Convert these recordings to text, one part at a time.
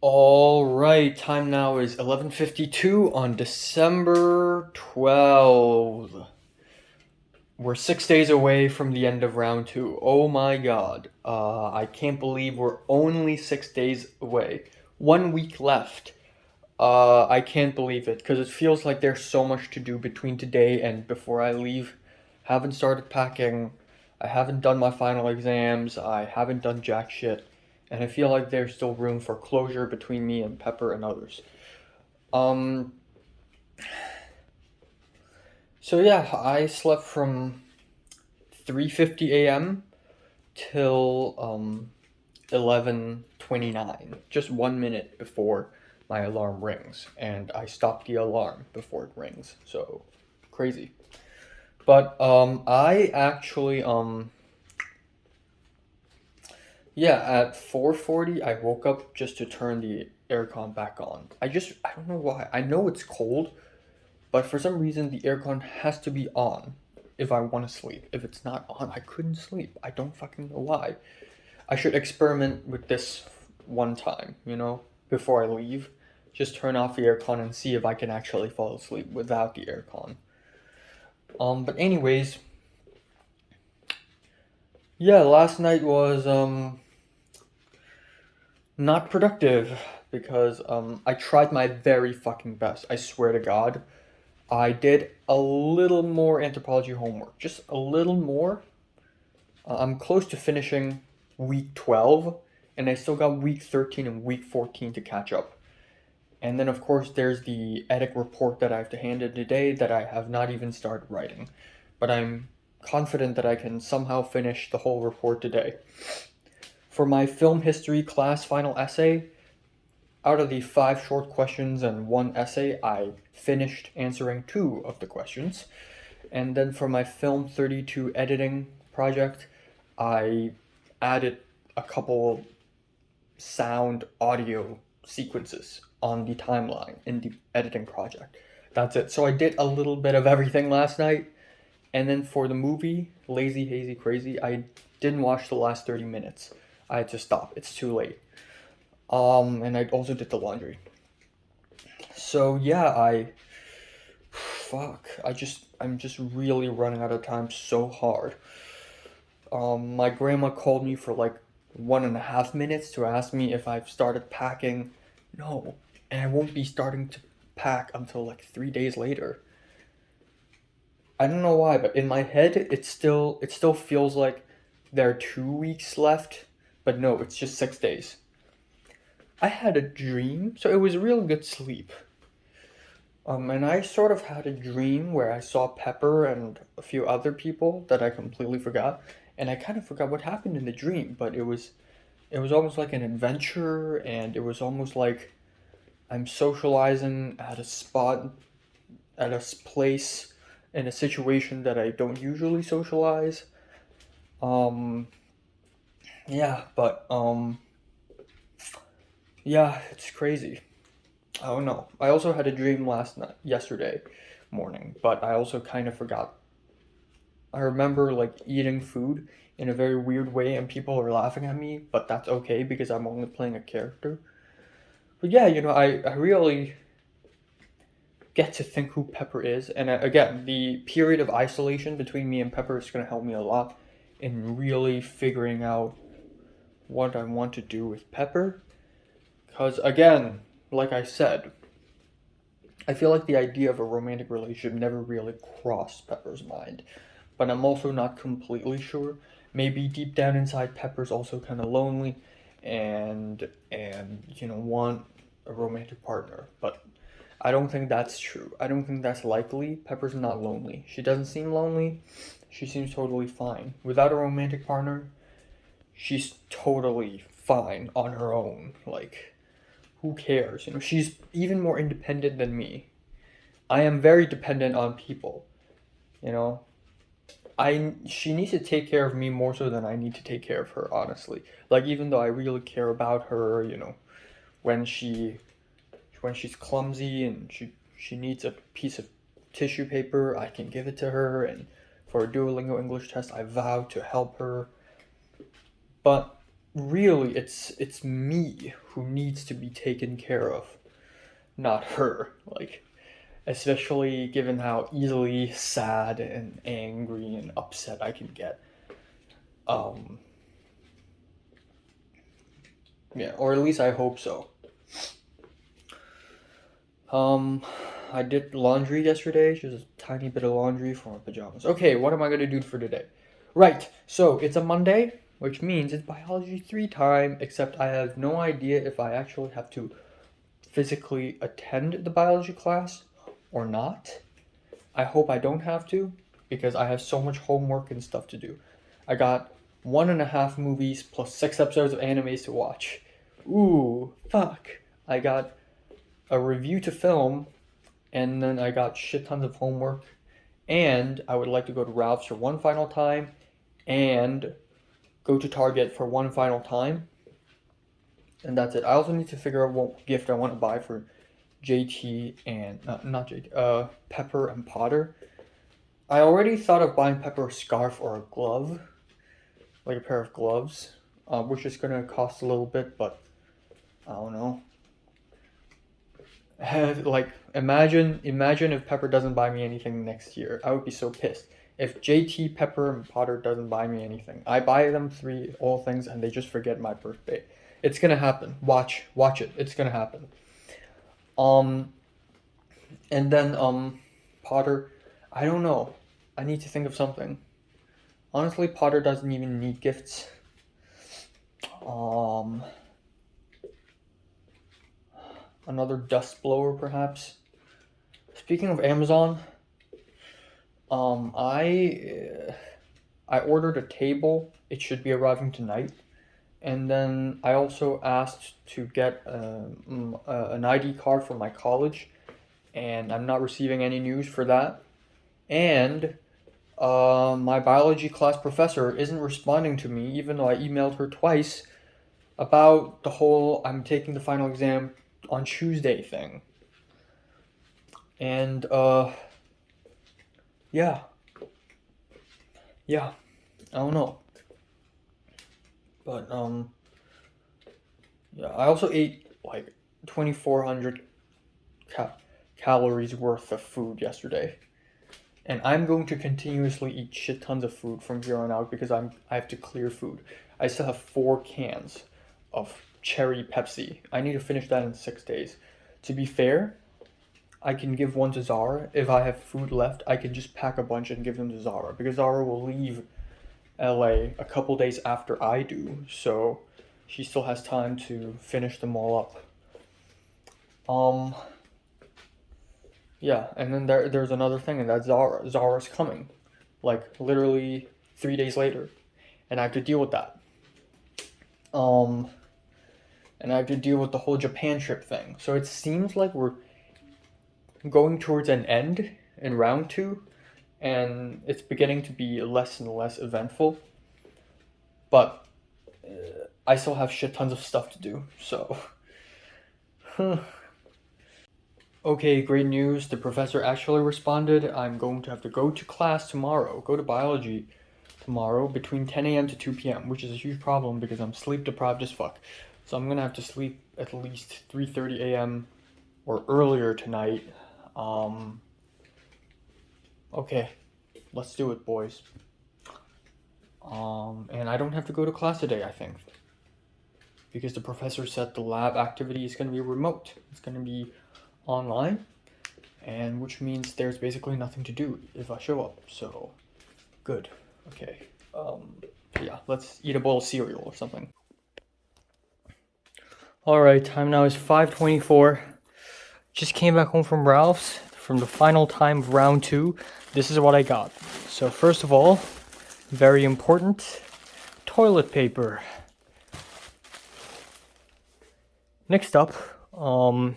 All right, time now is 11:52 on December 12th. We're 6 days away from the end of round 2. Oh my god. I can't believe we're only 6 days away. 1 week left. I can't believe it because it feels like there's so much to do between today and before I leave. Haven't started packing. I haven't done my final exams. I haven't done jack shit. And I feel like there's still room for closure between me and Pepper and others. Um, so yeah, I slept from 3:50 a.m. till 11:29, just 1 minute before my alarm rings, and I stopped the alarm before it rings. So crazy. But I actually yeah, at 4:40 I woke up just to turn the aircon back on. I don't know why. I know it's cold, but for some reason the aircon has to be on if I want to sleep. If it's not on, I couldn't sleep. I don't fucking know why. I should experiment with this one time, before I leave. Just turn off the aircon and see if I can actually fall asleep without the aircon. But anyways, yeah, last night was not productive because I tried my very fucking best. I swear to God, I did a little more anthropology homework, just a little more. I'm close to finishing week 12, and I still got week 13 and week 14 to catch up. And then, of course, there's the EDIC report that I have to hand in today that I have not even started writing. But I'm confident that I can somehow finish the whole report today. For my film history class final essay, out of the 5 short questions and 1 essay, I finished answering 2 of the questions. And then for my film 32 editing project, I added a couple sound audio sequences on the timeline in the editing project. That's it. So I did a little bit of everything last night. And then for the movie, Lazy, Hazy, Crazy, I didn't watch the last 30 minutes. I had to stop. It's too late. And I also did the laundry. So yeah, fuck. I'm just really running out of time so hard. My grandma called me for like 1.5 minutes to ask me if I've started packing. No, and I won't be starting to pack until like 3 days later. I don't know why, but in my head, it still feels like there are 2 weeks left, but no, it's just 6 days. I had a dream, so it was real good sleep. And I sort of had a dream where I saw Pepper and a few other people that I completely forgot, and I kind of forgot what happened in the dream, but it was almost like an adventure, and it was almost like I'm socializing at a spot, at a place, in a situation that I don't usually socialize. Um, yeah, but yeah, it's crazy. I don't know. I also had a dream yesterday morning, but I also kind of forgot. I remember like eating food in a very weird way, and people are laughing at me, but that's okay because I'm only playing a character. But yeah, I really get to think who Pepper is. And again, the period of isolation between me and Pepper is going to help me a lot in really figuring out what I want to do with Pepper. Because again, like I said, I feel like the idea of a romantic relationship never really crossed Pepper's mind. But I'm also not completely sure. Maybe deep down inside, Pepper's also kind of lonely and want a romantic partner. But I don't think that's true. I don't think that's likely. Pepper's not lonely. She doesn't seem lonely. She seems totally fine. Without a romantic partner, she's totally fine on her own. Like, who cares? She's even more independent than me. I am very dependent on people, you know. She needs to take care of me more so than I need to take care of her, honestly. Like even though I really care about her, when she's clumsy and she needs a piece of tissue paper, I can give it to her, and for a Duolingo English test, I vow to help her. But really it's me who needs to be taken care of, not her. Like, especially given how easily sad and angry and upset I can get. Um, yeah, or at least I hope so. Um, I did laundry yesterday, just a tiny bit of laundry for my pajamas. Okay, what am I gonna do for today? Right, so it's a Monday, which means it's biology 3 time, except I have no idea if I actually have to physically attend the biology class or not. I hope I don't have to, because I have so much homework and stuff to do. I got 1.5 movies plus 6 episodes of animes to watch. Ooh, fuck. I got a review to film, and then I got shit tons of homework. And I would like to go to Ralph's for one final time, and go to Target for one final time. And that's it. I also need to figure out what gift I want to buy for JT and not JT, Pepper and Potter. I already thought of buying Pepper a scarf or a glove, like a pair of gloves, which is gonna cost a little bit, but I don't know. Like, imagine if Pepper doesn't buy me anything next year. I would be so pissed. If JT, Pepper, and Potter doesn't buy me anything, I buy them all things, and they just forget my birthday. It's gonna happen. Watch it. It's gonna happen. Um, and then Potter, I don't know. I need to think of something. Honestly, Potter doesn't even need gifts. Another dust blower, perhaps. Speaking of Amazon, I ordered a table. It should be arriving tonight. And then I also asked to get an ID card for my college, and I'm not receiving any news for that. And my biology class professor isn't responding to me, even though I emailed her twice about the whole I'm taking the final exam on Tuesday thing. And yeah, I don't know. But yeah, I also ate like 2,400 calories worth of food yesterday. And I'm going to continuously eat shit tons of food from here on out because I have to clear food. I still have 4 cans of cherry Pepsi. I need to finish that in 6 days. To be fair, I can give one to Zara. If I have food left, I can just pack a bunch and give them to Zara, because Zara will leave LA a couple days after I do, so she still has time to finish them all up. Yeah, and then there's another thing, and that's Zara. Zara's coming, like literally 3 days later, and I have to deal with that. And I have to deal with the whole Japan trip thing. So it seems like we're going towards an end in round 2, and it's beginning to be less and less eventful. But I still have shit tons of stuff to do, so. Okay, great news. The professor actually responded. I'm going to have to go to class tomorrow, go to biology tomorrow between 10 a.m. to 2 p.m., which is a huge problem because I'm sleep deprived as fuck. So I'm gonna have to sleep at least 3:30 a.m. or earlier tonight. Okay, let's do it, boys. And I don't have to go to class today, I think, because the professor said the lab activity is gonna be remote. It's gonna be online, and which means there's basically nothing to do if I show up. So, good. Okay. Yeah, let's eat a bowl of cereal or something. Alright, time now is 5:24. Just came back home from Ralph's from the final time of round 2. This is what I got. So first of all, very important, toilet paper. Next up, got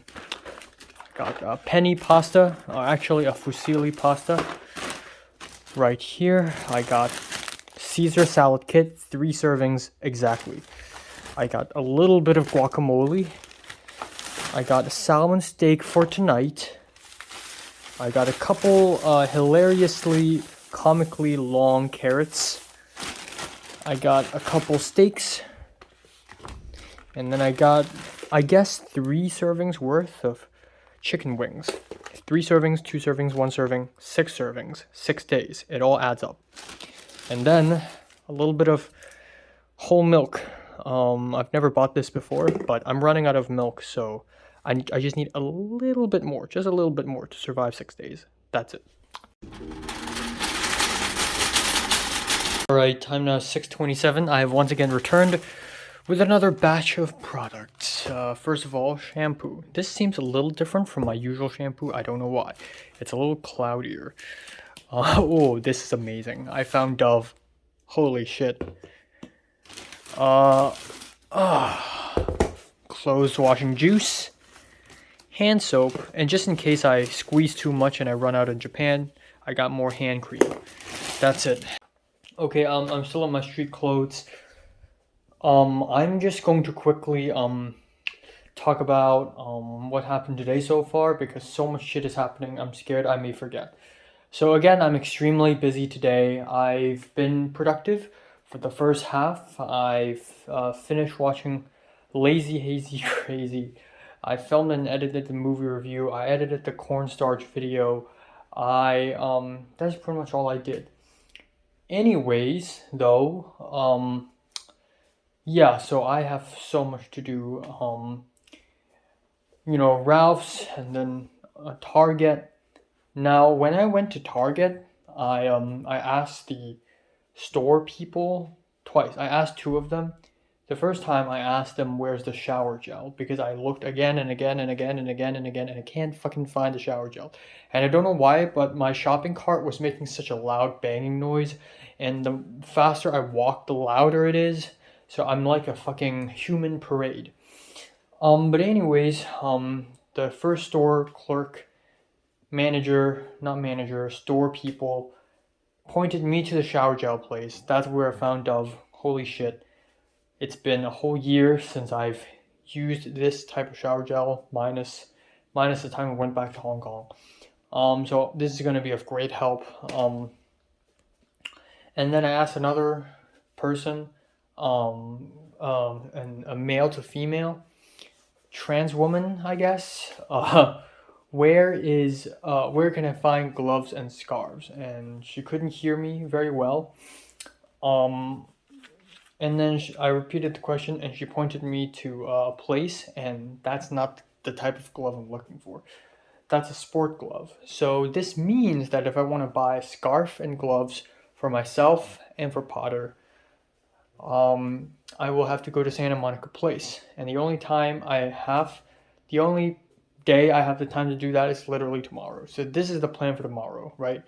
a penny pasta, actually a fusilli pasta. Right here, I got Caesar salad kit, 3 servings exactly. I got a little bit of guacamole. I got a salmon steak for tonight. I got a couple hilariously, comically long carrots. I got a couple steaks. And then I got, I guess, 3 servings worth of chicken wings. 3 servings, 2 servings, 1 serving, 6 servings, 6 days. It all adds up. And then a little bit of whole milk. I've never bought this before, but I'm running out of milk, so I just need a little bit more, just a little bit more to survive 6 days. That's it. Alright, time now 6:27. I have once again returned with another batch of products. First of all, shampoo. This seems a little different from my usual shampoo. I don't know why. It's a little cloudier. Oh, this is amazing. I found Dove. Holy shit. Clothes washing juice, hand soap, and just in case I squeeze too much and I run out in Japan, I got more hand cream. That's it. Okay, I'm still in my street clothes. I'm just going to quickly talk about what happened today so far because so much shit is happening. I'm scared I may forget. So again, I'm extremely busy today. I've been productive for the first half. I've finished watching Lazy Hazy Crazy. I filmed and edited the movie review. I edited the cornstarch video. That's pretty much all I did. Anyways, though, yeah, so I have so much to do. Ralph's and then Target. Now, when I went to Target, I asked the store people twice. I asked 2 of them. The first time I asked them where's the shower gel because I looked again and again and again and again and again and I can't fucking find the shower gel. And I don't know why, but my shopping cart was making such a loud banging noise and the faster I walk, the louder it is. So I'm like a fucking human parade. But anyways, the first store clerk, store people pointed me to the shower gel place. That's where I found Dove. Holy shit. It's been a whole year since I've used this type of shower gel, minus the time I went back to Hong Kong. So this is going to be of great help. And then I asked another person, and a male to female, trans woman, I guess. Where can I find gloves and scarves? And she couldn't hear me very well. And then I repeated the question and she pointed me to a place, and that's not the type of glove I'm looking for. That's a sport glove. So this means that if I want to buy a scarf and gloves for myself and for Potter, I will have to go to Santa Monica Place. And the only day I have the time to do that is literally tomorrow. So this is the plan for tomorrow, right?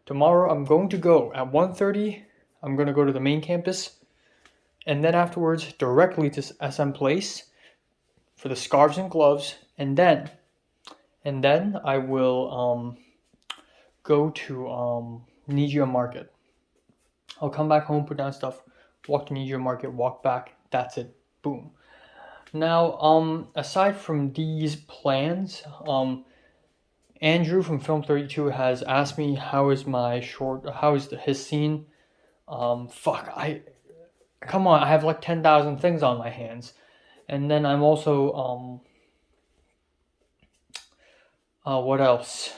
Tomorrow I'm going to go at 1:30. I'm going to go to the main campus. And then afterwards, directly to SM Place for the scarves and gloves. And then I will go to Nijia Market. I'll come back home, put down stuff, walk to Nijia Market, walk back. That's it. Boom. Now, aside from these plans, Andrew from Film 32 has asked me how is his scene. Come on, I have like 10,000 things on my hands. And then I'm also, what else?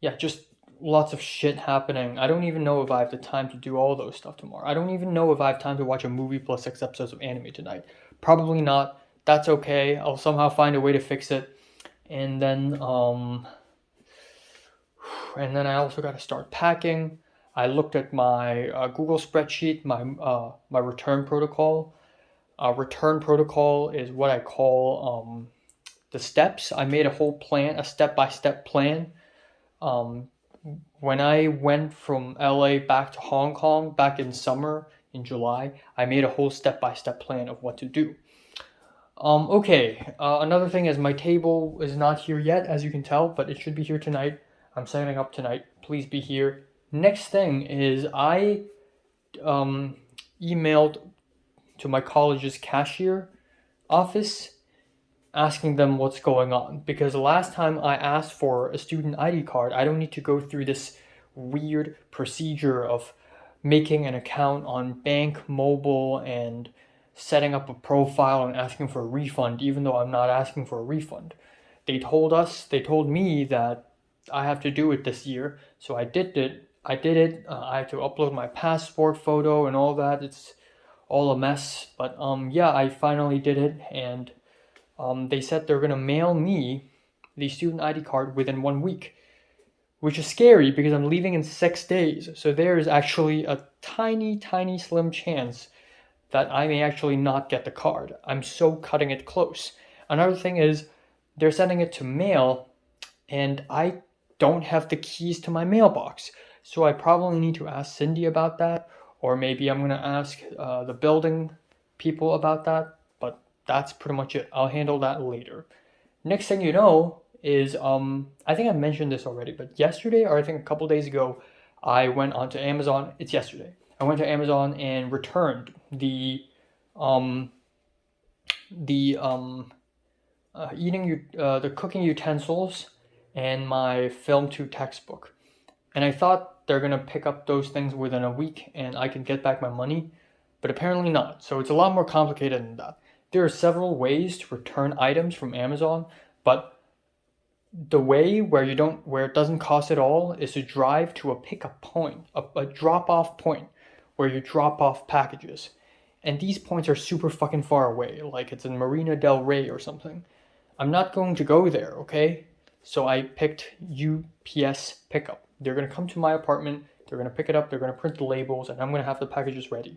Yeah, just lots of shit happening. I don't even know if I have the time to do all those stuff tomorrow. I don't even know if I have time to watch a movie plus 6 episodes of anime tonight. Probably not. That's okay. I'll somehow find a way to fix it. And then I also got to start packing. I looked at my Google spreadsheet, my return protocol. Return protocol is what I call the steps. I made a whole plan, a step-by-step plan. When I went from LA back to Hong Kong back in summer, in July, I made a whole step-by-step plan of what to do. Okay, another thing is my table is not here yet, as you can tell, but it should be here tonight. I'm setting up tonight. Please be here. Next thing is I emailed to my college's cashier office asking them what's going on, because the last time I asked for a student ID card, I don't need to go through this weird procedure of making an account on Bank Mobile and setting up a profile and asking for a refund, even though I'm not asking for a refund. They told me that I have to do it this year, so I did it. I had to upload my passport photo and all that. It's all a mess, but yeah, I finally did it, and they said they're gonna mail me the student ID card within 1 week, which is scary because I'm leaving in 6 days. So there is actually a tiny, tiny, slim chance that I may actually not get the card. I'm so cutting it close. Another thing is they're sending it to mail, and I don't have the keys to my mailbox. So I probably need to ask Cindy about that, or maybe I'm gonna ask the building people about that. But that's pretty much it. I'll handle that later. Next thing you know is I think I mentioned this already, but yesterday, or I think a couple days ago, I went onto Amazon. It's yesterday. I went to Amazon and returned um the the cooking utensils and my Film 2 textbook. And I thought they're gonna pick up those things within a week and I can get back my money, but apparently not. So it's a lot more complicated than that. There are several ways to return items from Amazon, but the way where it doesn't cost at all is to drive to a pickup point, a drop off point where you drop off packages. And these points are super fucking far away, like it's in Marina del Rey or something. I'm not going to go there, okay? So I picked UPS pickup. They're gonna come to my apartment, they're gonna pick it up, they're gonna print the labels, and I'm gonna have the packages ready.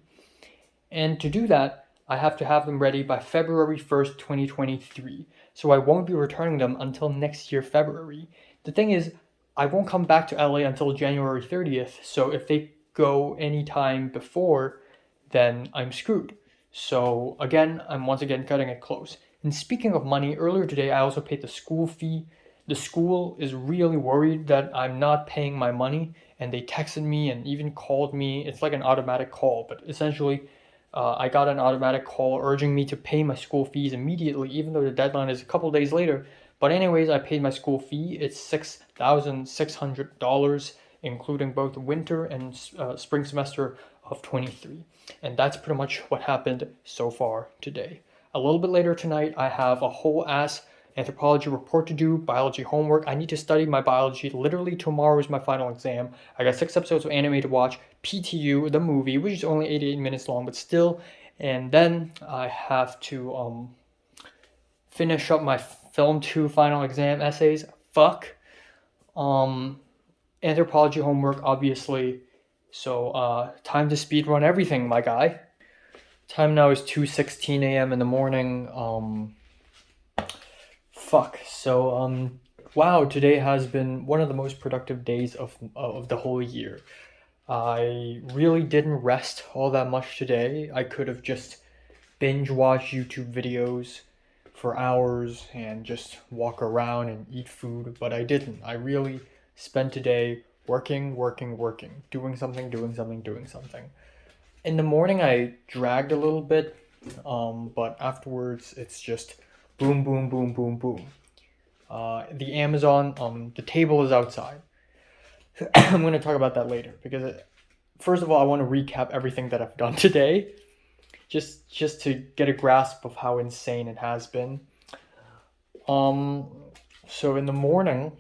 And to do that, I have to have them ready by February 1st, 2023. So I won't be returning them until next year, February. The thing is, I won't come back to LA until January 30th. So if they go anytime before, then I'm screwed. So again, I'm once again cutting it close. And speaking of money, earlier today I also paid the school fee. The school is really worried that I'm not paying my money, and they texted me and even called me. It's like an automatic call, but essentially I got an automatic call urging me to pay my school fees immediately, even though the deadline is a couple days later. But anyways, I paid my school fee. It's $6,600, including both winter and spring semester of 23. And that's pretty much what happened so far today. A little bit later tonight, I have a whole ass anthropology report to do, biology homework. I need to study my biology. Literally tomorrow is my final exam. I got 6 episodes of anime to watch, PTU, the movie, which is only 88 minutes long, but still. And then I have to finish up my Film 2 final exam essays. Fuck. Anthropology homework, obviously. So time to speedrun everything, my guy. Time now is 2:16 a.m. in the morning. Fuck. So wow, today has been one of the most productive days of the whole year. I really didn't rest all that much today. I could have just binge watched YouTube videos for hours and just walk around and eat food, but I didn't. I really spent today working, doing something. In the morning, I dragged a little bit, but afterwards, it's just boom, boom, boom, boom, boom. The Amazon, the table is outside. I'm going to talk about that later because, first of all, I want to recap everything that I've done today, just to get a grasp of how insane it has been. So in the morning,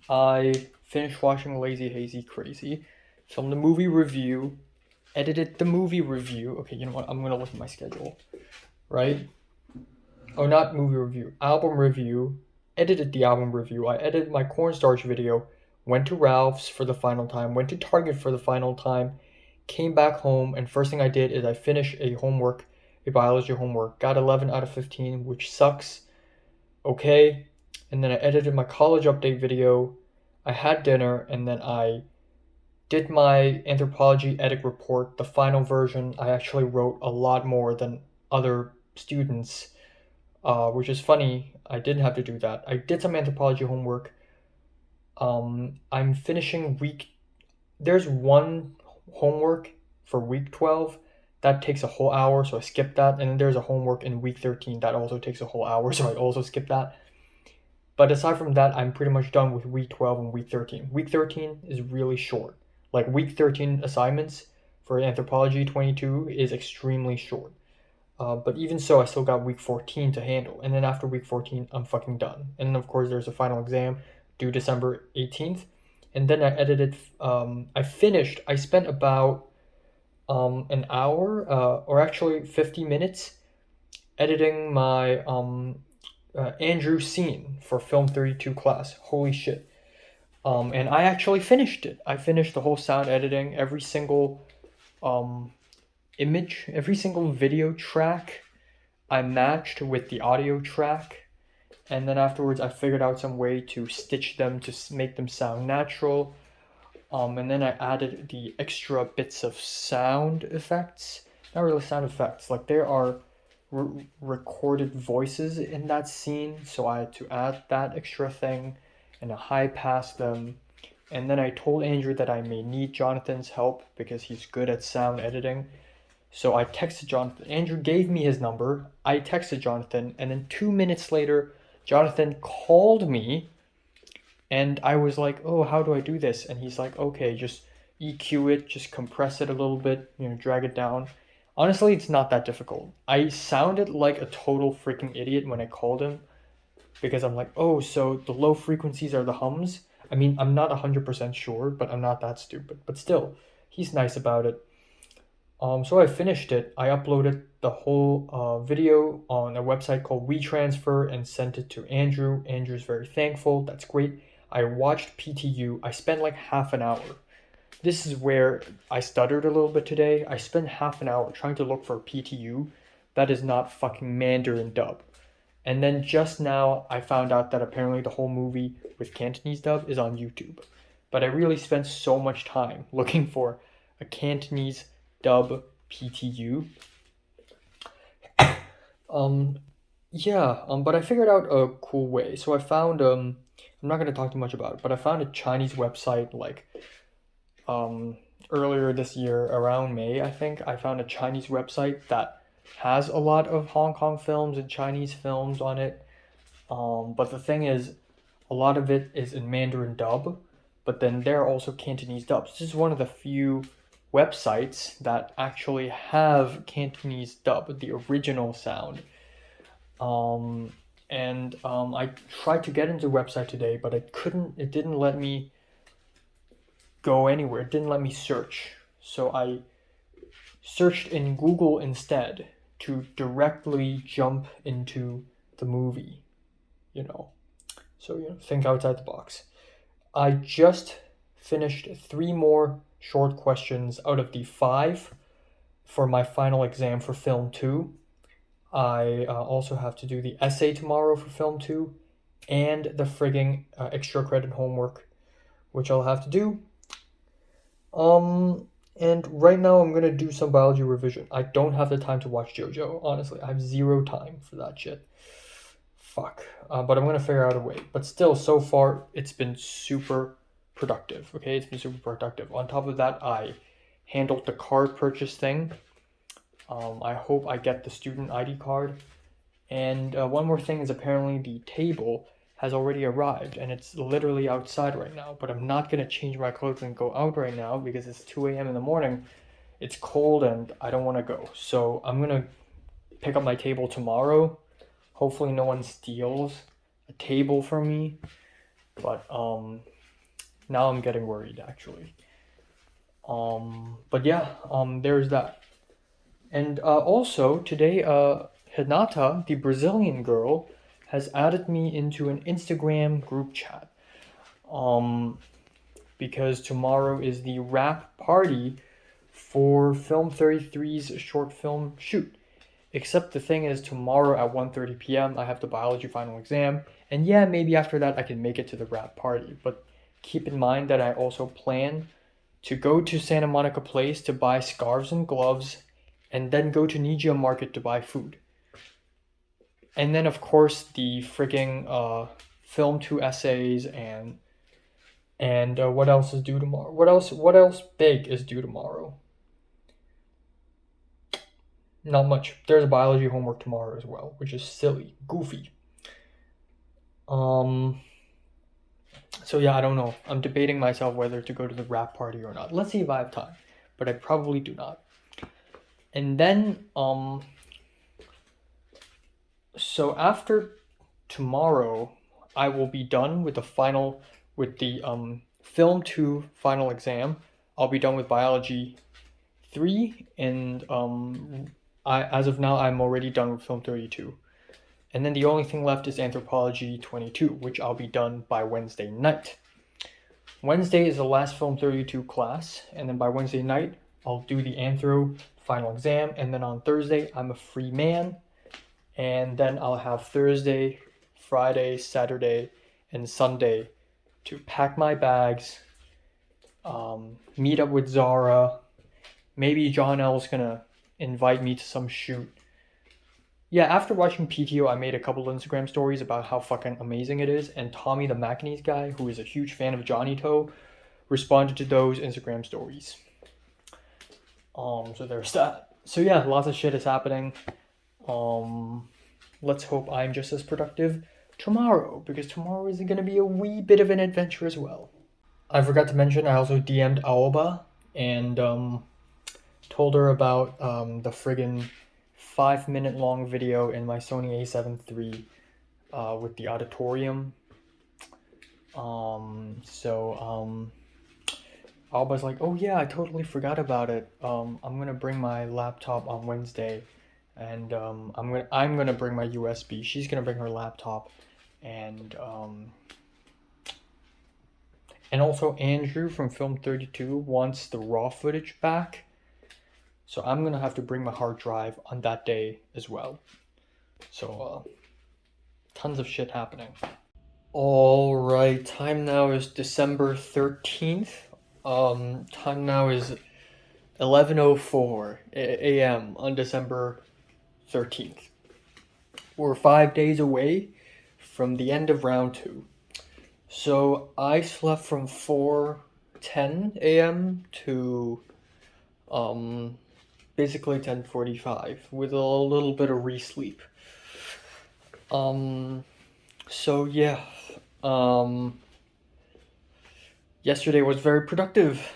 I finished watching Lazy Hazy Crazy, filmed the movie review, edited the movie review. Okay, you know what? I'm going to look at my schedule, right? Oh, not movie review, album review, edited the album review. I edited my cornstarch video, went to Ralph's for the final time, went to Target for the final time, came back home, and first thing I did is I finished a biology homework, got 11 out of 15, which sucks, okay, and then I edited my college update video, I had dinner, and then I did my anthropology edit report, the final version. I actually wrote a lot more than other students, which is funny. I didn't have to do that. I did some anthropology homework. I'm finishing there's one homework for week 12 that takes a whole hour, so I skipped that. And then there's a homework in week 13 that also takes a whole hour, so I also skipped that. But aside from that, I'm pretty much done with week 12 and week 13. Week 13 is really short. Like week 13 assignments for Anthropology 22 is extremely short. But even so, I still got week 14 to handle. And then after week 14, I'm fucking done. And then, of course, there's a final exam due December 18th. And then I edited, I finished, I spent about an hour, or actually 50 minutes, editing my Andrew scene for Film 32 class. Holy shit. And I actually finished it. I finished the whole sound editing, every single um, image, every single video track I matched with the audio track, and then afterwards I figured out some way to stitch them to make them sound natural. And then I added the extra bits of sound effects. Not really sound effects, like there are recorded voices in that scene, so I had to add that extra thing and I high pass them. And then I told Andrew that I may need Jonathan's help because he's good at sound editing. So I texted Jonathan. Andrew gave me his number. I texted Jonathan, and then 2 minutes later, Jonathan called me, and I was like, "Oh, how do I do this?" And he's like, "Okay, just EQ it, just compress it a little bit, drag it down." Honestly, it's not that difficult. I sounded like a total freaking idiot when I called him because I'm like, "Oh, so the low frequencies are the hums?" I mean, I'm not 100% sure, but I'm not that stupid. But still, he's nice about it. So I finished it. I uploaded the whole video on a website called WeTransfer and sent it to Andrew. Andrew's very thankful. That's great. I watched PTU. I spent like half an hour. This is where I stuttered a little bit today. I spent half an hour trying to look for PTU. That is not fucking Mandarin dub. And then just now I found out that apparently the whole movie with Cantonese dub is on YouTube. But I really spent so much time looking for a Cantonese dub PTU. But I figured out a cool way. So I found I'm not gonna talk too much about it, but I found a Chinese website like earlier this year around May, I think. I found a Chinese website that has a lot of Hong Kong films and Chinese films on it. But the thing is, a lot of it is in Mandarin dub, but then there are also Cantonese dubs. This is one of the few websites that actually have Cantonese dub, the original sound. I tried to get into the website today, but it didn't let me go anywhere. It didn't let me search. So I searched in Google instead to directly jump into the movie, So, think outside the box. I just finished 3 more short questions out of the 5 for my final exam for Film 2. I also have to do the essay tomorrow for Film 2 and the frigging extra credit homework, which I'll have to do. And right now I'm going to do some biology revision. I don't have the time to watch JoJo, honestly. I have 0 time for that shit. Fuck. But I'm going to figure out a way. But still, so far, it's been super productive, okay? It's been super productive. On top of that, I handled the card purchase thing. I hope I get the student ID card. And one more thing is apparently the table has already arrived and it's literally outside right now. But I'm not going to change my clothes and go out right now because it's 2 a.m. in the morning. It's cold and I don't want to go. So I'm going to pick up my table tomorrow. Hopefully no one steals a table from me. But now I'm getting worried actually. There's that. And also today, Hinata, the Brazilian girl, has added me into an Instagram group chat. Because tomorrow is the wrap party for Film 33's short film shoot. Except the thing is, tomorrow at 1:30 p.m. I have the biology final exam. And yeah, maybe after that I can make it to the wrap party. But keep in mind that I also plan to go to Santa Monica Place to buy scarves and gloves, and then go to Nijia Market to buy food. And then, of course, the frigging Film 2 essays and what else is due tomorrow? What else big is due tomorrow? Not much. There's a biology homework tomorrow as well, which is silly, goofy. So yeah, I don't know. I'm debating myself whether to go to the wrap party or not. Let's see if I have time, but I probably do not. And then So after tomorrow, I will be done with the film 2 final exam. I'll be done with biology 3, and I as of now I'm already done with film 32. And then the only thing left is anthropology 22, which I'll be done by Wednesday night. Wednesday is the last film 32 class, and then by Wednesday night I'll do the anthro final exam, and then on Thursday I'm a free man, and then I'll have Thursday, Friday, Saturday, and Sunday to pack my bags, meet up with Zara. Maybe John L's gonna invite me to some shoot. Yeah, after watching PTO, I made a couple Instagram stories about how fucking amazing it is, and Tommy the Macanese guy, who is a huge fan of Johnny Toe, responded to those Instagram stories. So there's that. So yeah, lots of shit is happening. Let's hope I'm just as productive tomorrow, because tomorrow is gonna be a wee bit of an adventure as well. I forgot to mention, I also DM'd Aoba and told her about the friggin' 5-minute long video in my Sony A7 III with the auditorium. Alba's like, oh yeah, I totally forgot about it. I'm gonna bring my laptop on Wednesday, and I'm gonna bring my USB. She's gonna bring her laptop, and also Andrew from Film 32 wants the raw footage back. So I'm gonna have to bring my hard drive on that day as well. So tons of shit happening. All right, time now is December 13th. Time now is 11:04 a.m. on December 13th. We're 5 days away from the end of round 2. So I slept from 4:10 a.m. to basically 10:45 with a little bit of re-sleep. So yeah, yesterday was very productive,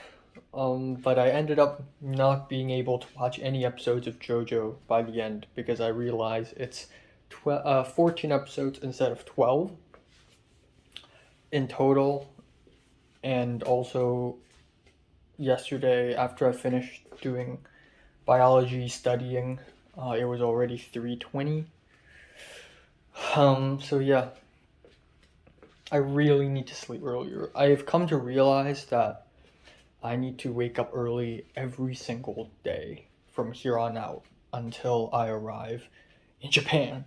but I ended up not being able to watch any episodes of JoJo by the end because I realized it's 14 episodes instead of 12 in total, and also yesterday after I finished doing biology studying, it was already 3:20. So yeah, I really need to sleep earlier. I have come to realize that I need to wake up early every single day from here on out until I arrive in Japan.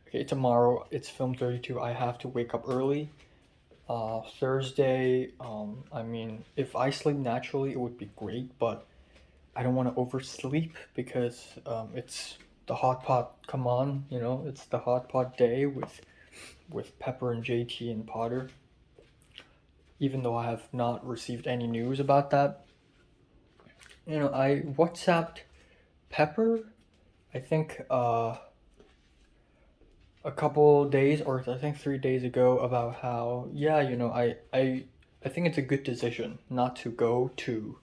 Okay, tomorrow it's film 32. I have to wake up early. Thursday, I mean, if I sleep naturally, it would be great, but I don't want to oversleep because it's the hot pot. Come on, it's the hot pot day with Pepper and JT and Potter. Even though I have not received any news about that, I WhatsApped Pepper, I think a couple days, or I think 3 days ago, about how I think it's a good decision not to go to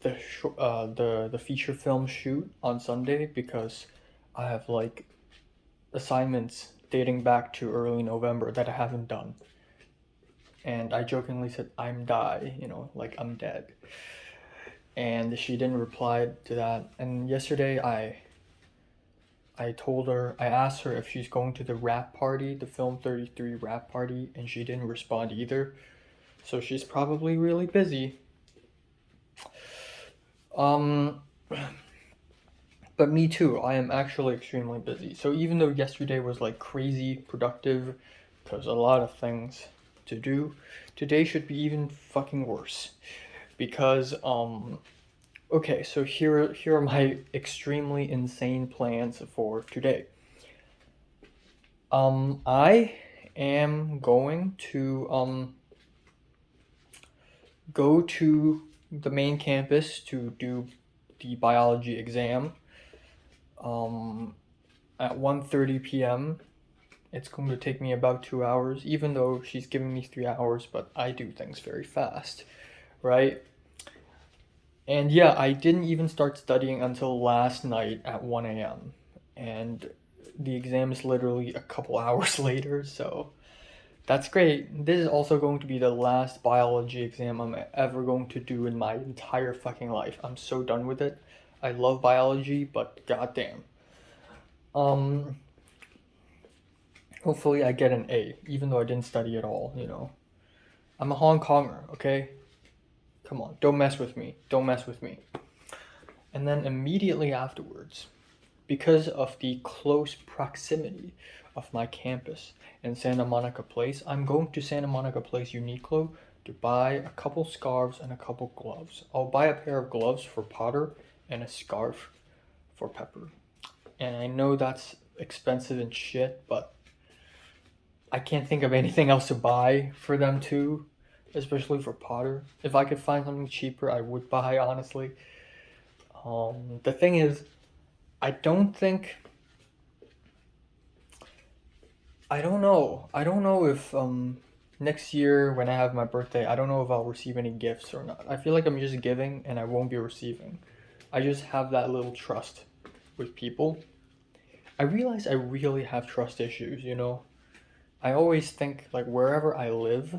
the feature film shoot on Sunday because I have like assignments dating back to early November that I haven't done. And I jokingly said, I'm die, like I'm dead. And she didn't reply to that. And yesterday I told her, I asked her if she's going to the rap party, the Film 33 rap party, and she didn't respond either. So she's probably really busy. But me too, I am actually extremely busy. So even though yesterday was like crazy productive, because a lot of things to do, today should be even fucking worse. Because, okay, so here are my extremely insane plans for today. I am going to, go to the main campus to do the biology exam at 1:30 p.m. It's going to take me about 2 hours, even though she's giving me 3 hours, but I do things very fast, right? And yeah, I didn't even start studying until last night at 1 a.m. And the exam is literally a couple hours later, so that's great. This is also going to be the last biology exam I'm ever going to do in my entire fucking life. I'm so done with it. I love biology, but goddamn. Um, Hopefully I get an A, even though I didn't study at all, you know. I'm a Hong Konger, okay? Come on, don't mess with me. Don't mess with me. And then immediately afterwards, because of the close proximity of my campus in Santa Monica Place, I'm going to Santa Monica Place Uniqlo to buy a couple scarves and a couple gloves. I'll buy a pair of gloves for Potter and a scarf for Pepper. And I know that's expensive and shit, but I can't think of anything else to buy for them too, especially for Potter. If I could find something cheaper, I would buy, honestly. The thing is, I don't think. I don't know. I don't know if next year when I have my birthday, I don't know if I'll receive any gifts or not. I feel like I'm just giving and I won't be receiving. I just have that little trust with people. I realize I really have trust issues, you know. I always think like wherever I live,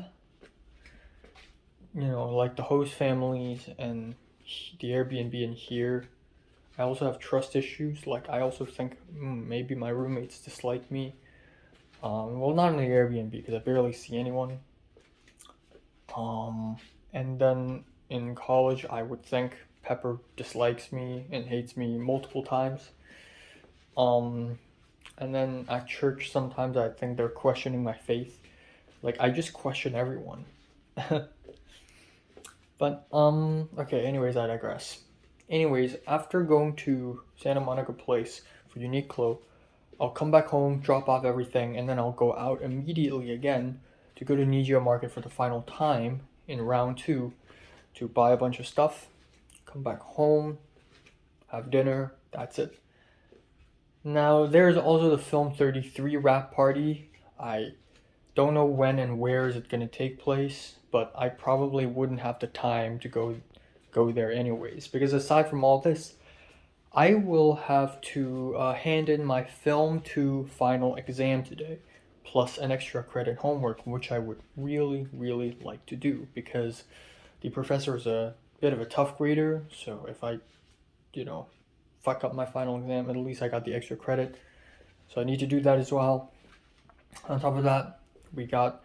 you know, like the host families and the Airbnb in here, I also have trust issues. Like I also think maybe my roommates dislike me. Well, not in the Airbnb because I barely see anyone. And then in college, I would think Pepper dislikes me and hates me multiple times. And then at church, sometimes I think they're questioning my faith. Like I just question everyone. But okay. Anyways, I digress. Anyways, after going to Santa Monica Place for Uniqlo, I'll come back home, drop off everything, and then I'll go out immediately again to go to Nijio Market for the final time in round 2 to buy a bunch of stuff, come back home, have dinner, that's it. Now, there's also the Film 33 wrap party. I don't know when and where is it going to take place, but I probably wouldn't have the time to go there anyways, because aside from all this, I will have to hand in my Film 2 final exam today, plus an extra credit homework, which I would really, really like to do, because the professor is a bit of a tough grader, so if I, you know, fuck up my final exam, at least I got the extra credit. So I need to do that as well. On top of that, we got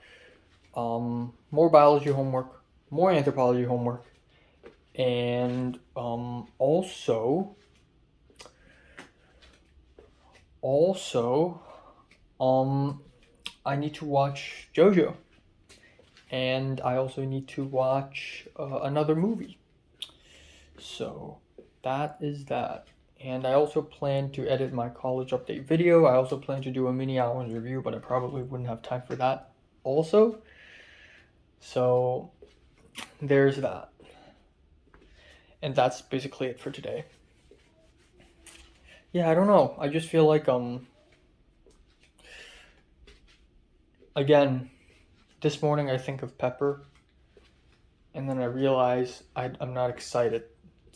more biology homework, more anthropology homework, and also I need to watch JoJo, and I also need to watch another movie. So that is that. And I also plan to edit my college update video. I also plan to do a mini Allen's review, but I probably wouldn't have time for that also. So there's that. And that's basically it for today. Yeah, I don't know. I just feel like again, this morning I think of Pepper, and then I realize I'm not excited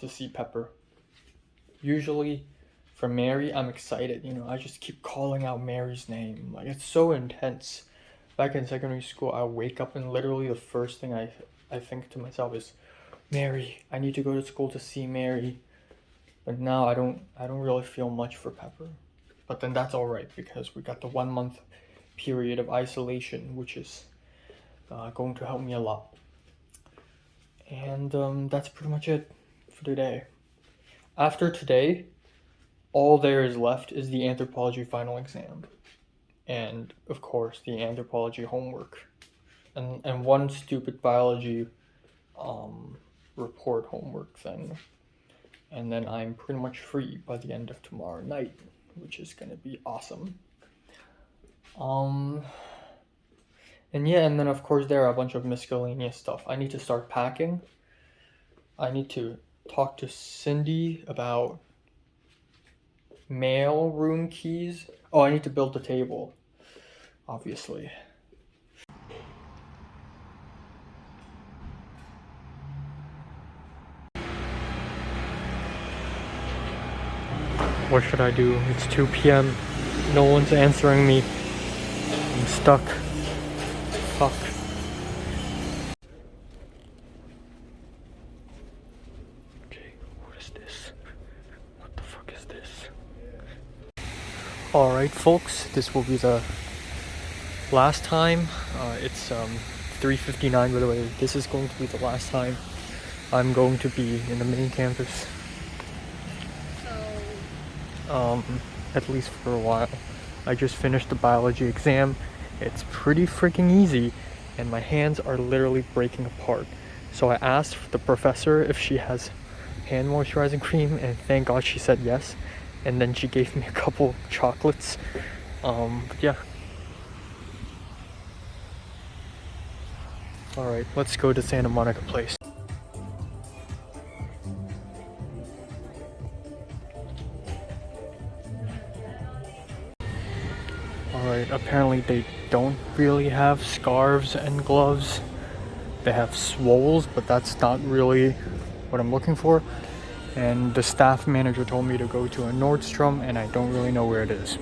to see Pepper. Usually for Mary, I'm excited. You know, I just keep calling out Mary's name. Like, it's so intense. Back in secondary school, I wake up and literally the first thing I think to myself is, Mary, I need to go to school to see Mary. But now I don't really feel much for Pepper. But then that's all right because we got the 1 month period of isolation, which is going to help me a lot. And that's pretty much it for today. After today, all there is left is the anthropology final exam. And, of course, the anthropology homework. And one stupid biology report homework thing. And then I'm pretty much free by the end of tomorrow night, which is going to be awesome. And yeah, and then, of course, there are a bunch of miscellaneous stuff. I need to start packing. I need to talk to Cindy about mail room keys. Oh, I need to build the table, obviously. What should I do? It's 2 p.m. No one's answering me. I'm stuck. Fuck. Okay, what is this? What the fuck is this? Alright folks, this will be the last time. It's 3:59 by the way. This is going to be the last time I'm going to be in the main campus. At least for a while. I just finished the biology exam. It's pretty freaking easy and my hands are literally breaking apart. So I asked the professor if she has hand moisturizing cream and thank God she said yes. And then she gave me a couple chocolates. But yeah. Alright, let's go to Santa Monica Place. Alright, apparently they don't really have scarves and gloves. They have swoles, but that's not really what I'm looking for. And the staff manager told me to go to a Nordstrom, and I don't really know where it is.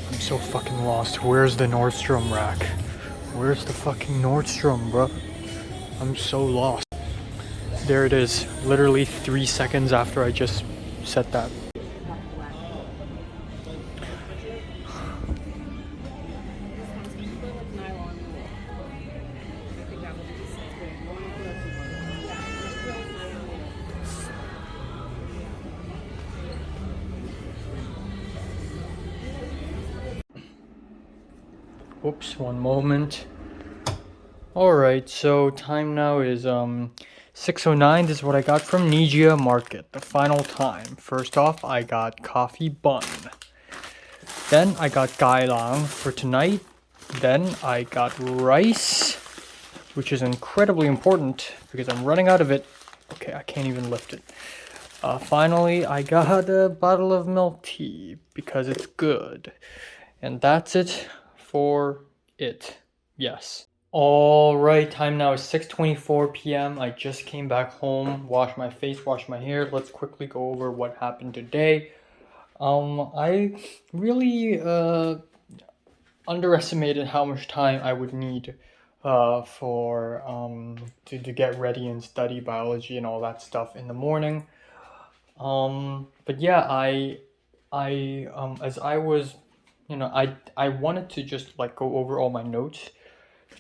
I'm so fucking lost. Where's the Nordstrom rack? Where's the fucking Nordstrom, bro? I'm so lost. There it is, literally 3 seconds after I just said that. Whoops, one moment. Alright, so time now is 6:09. This is what I got from Nijia Market. The final time. First off, I got coffee bun. Then I got gailang for tonight. Then I got rice, which is incredibly important because I'm running out of it. Okay, I can't even lift it. Finally, I got a bottle of milk tea because it's good. And that's it for it. Yes. Alright, time now is 6:24 p.m. I just came back home, washed my face, washed my hair. Let's quickly go over what happened today. I really underestimated how much time I would need for to get ready and study biology and all that stuff in the morning. But yeah, as I was, I wanted to just like go over all my notes,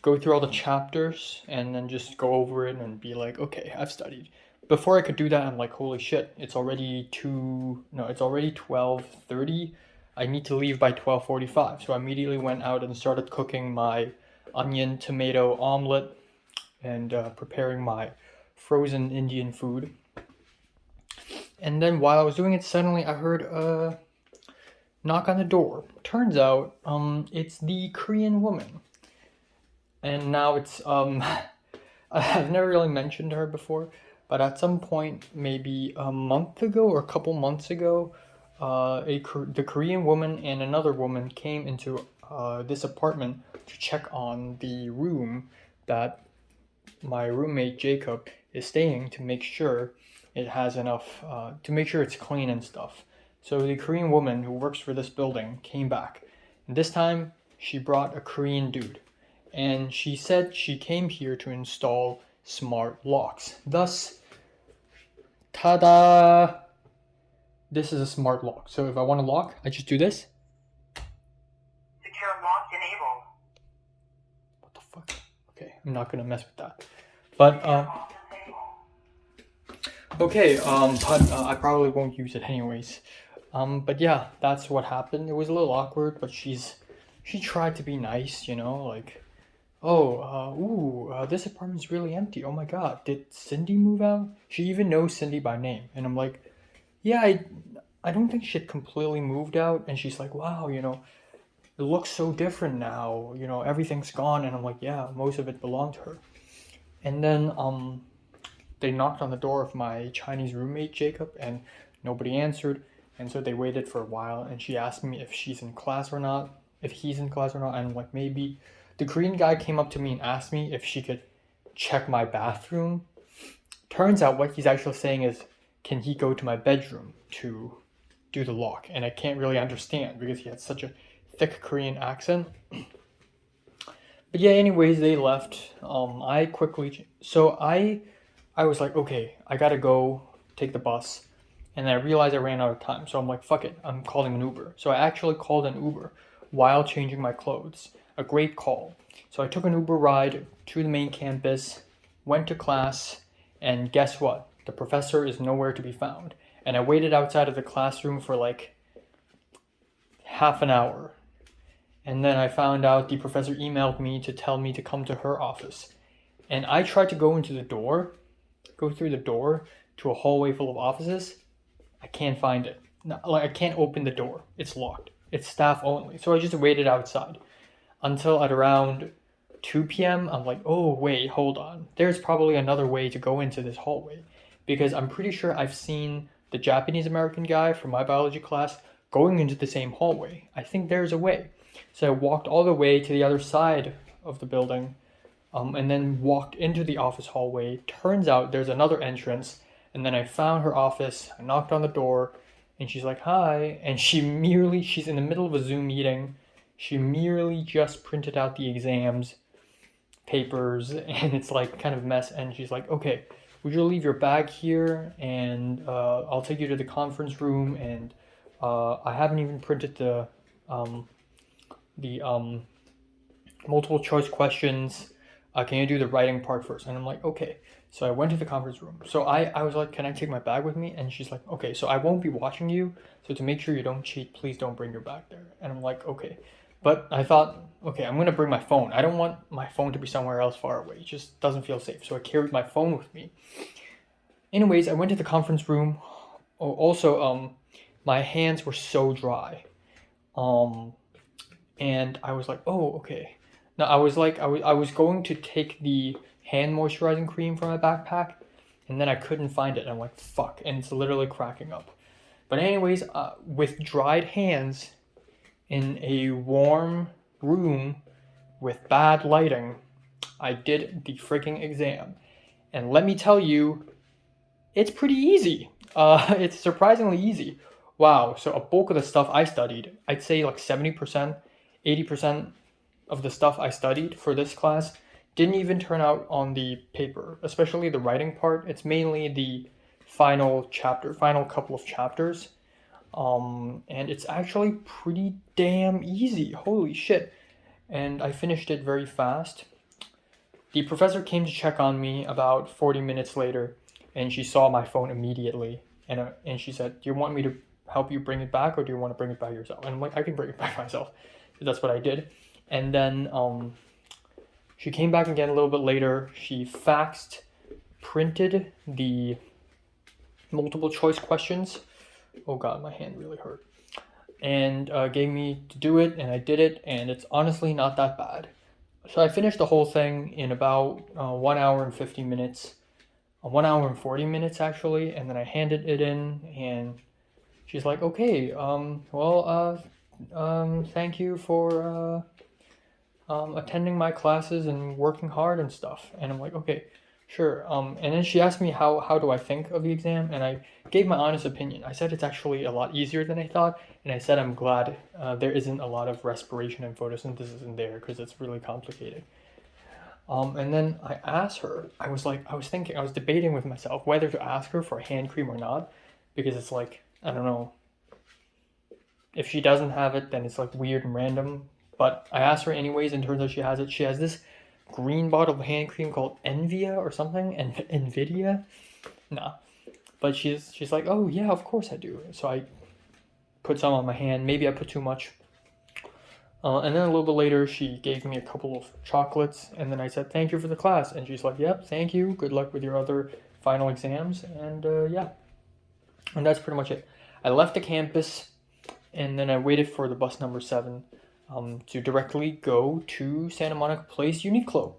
go through all the chapters, and then just go over it and be like, okay, I've studied. Before I could do that, I'm like, holy shit, it's already 12:30. I need to leave by 12:45. So I immediately went out and started cooking my onion tomato omelet and preparing my frozen Indian food. And then while I was doing it, suddenly I heard a knock on the door. Turns out, it's the Korean woman. And now it's, I've never really mentioned her before, but at some point, maybe a month ago or a couple months ago, the Korean woman and another woman came into this apartment to check on the room that my roommate Jacob is staying, to make sure it has enough, to make sure it's clean and stuff. So the Korean woman who works for this building came back. And this time, she brought a Korean dude. And she said she came here to install smart locks. Thus, ta-da! This is a smart lock. So if I want to lock, I just do this. Secure lock enabled. What the fuck? Okay, I'm not gonna mess with that. But okay, but I probably won't use it anyways. But yeah, that's what happened. It was a little awkward, but she tried to be nice, like, oh, this apartment's really empty. Oh my God, did Cindy move out? She even knows Cindy by name. And I'm like, yeah, I don't think she had completely moved out. And she's like, wow, it looks so different now. Everything's gone. And I'm like, yeah, most of it belonged to her. And then, they knocked on the door of my Chinese roommate, Jacob, and nobody answered. And so they waited for a while, and she asked me if he's in class or not. And I'm like, maybe. The Korean guy came up to me and asked me if she could check my bathroom. Turns out what he's actually saying is, can he go to my bedroom to do the lock, and I can't really understand because he had such a thick Korean accent. But yeah, anyways, they left. I was like, okay, I gotta go take the bus, and then I realized I ran out of time. So I'm like, fuck it, I'm calling an Uber. So I actually called an Uber while changing my clothes. A great call. So I took an Uber ride to the main campus, went to class, and guess what? The professor is nowhere to be found. And I waited outside of the classroom for like half an hour. And then I found out the professor emailed me to tell me to come to her office. And I tried to go through the door to a hallway full of offices. I can't find it. No, like I can't open the door. It's locked. It's staff only. So I just waited outside until at around 2 p.m. I'm like, oh wait, hold on. There's probably another way to go into this hallway because I'm pretty sure I've seen the Japanese American guy from my biology class going into the same hallway. I think there's a way. So I walked all the way to the other side of the building, and then walked into the office hallway. Turns out there's another entrance, and then I found her office. I knocked on the door, and she's like, hi. And she's in the middle of a Zoom meeting. She merely just printed out the exams, papers, and it's like kind of a mess. And she's like, okay, would you leave your bag here? And I'll take you to the conference room. And I haven't even printed the multiple choice questions. Can you do the writing part first? And I'm like, okay. So I went to the conference room. So I was like, can I take my bag with me? And she's like, okay, so I won't be watching you. So to make sure you don't cheat, please don't bring your bag there. And I'm like, okay. But I thought, okay, I'm going to bring my phone. I don't want my phone to be somewhere else far away. It just doesn't feel safe. So I carried my phone with me. Anyways, I went to the conference room. Oh, also, my hands were so dry. And I was like, oh, okay. Now I was going to take the hand moisturizing cream from my backpack, and then I couldn't find it. And I'm like, fuck, and it's literally cracking up. But anyways, with dried hands in a warm room with bad lighting, I did the freaking exam. And let me tell you, it's pretty easy. It's surprisingly easy. Wow, so a bulk of the stuff I studied, I'd say like 70%, 80% of the stuff I studied for this class didn't even turn out on the paper, especially the writing part. It's mainly the final couple of chapters. And it's actually pretty damn easy. Holy shit. And I finished it very fast. The professor came to check on me about 40 minutes later, and she saw my phone immediately. And she said, do you want me to help you bring it back, or do you want to bring it back yourself? And I'm like, I can bring it back myself. So that's what I did. And then she came back again a little bit later. She printed the multiple choice questions. Oh god, my hand really hurt. And gave me to do it, and I did it, and it's honestly not that bad. So I finished the whole thing in about 1 hour and 50 minutes. 1 hour and 40 minutes actually, and then I handed it in, and she's like, okay, thank you for attending my classes and working hard and stuff. And I'm like, okay, sure. And then she asked me how do I think of the exam, and I gave my honest opinion. I said it's actually a lot easier than I thought, and I said I'm glad there isn't a lot of respiration and photosynthesis in there because it's really complicated. And then I asked her, I was debating with myself whether to ask her for hand cream or not, because it's like, I don't know, if she doesn't have it, then it's like weird and random. But I asked her anyways, and turns out she has it. She has this green bottle of hand cream called Envia or something, and Nvidia. Nah, but she's like, oh yeah, of course I do. So I put some on my hand. Maybe I put too much. And then a little bit later, she gave me a couple of chocolates, and then I said thank you for the class, and she's like, yep, thank you. Good luck with your other final exams, and yeah, and that's pretty much it. I left the campus, and then I waited for the bus number 7. To directly go to Santa Monica Place Uniqlo.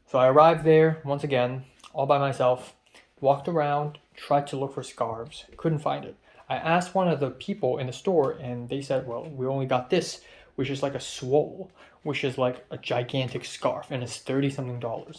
So I arrived there once again, all by myself, walked around, tried to look for scarves, couldn't find it. I asked one of the people in the store, and they said, well, we only got this, which is like a swole, which is like a gigantic scarf, and it's $30-something.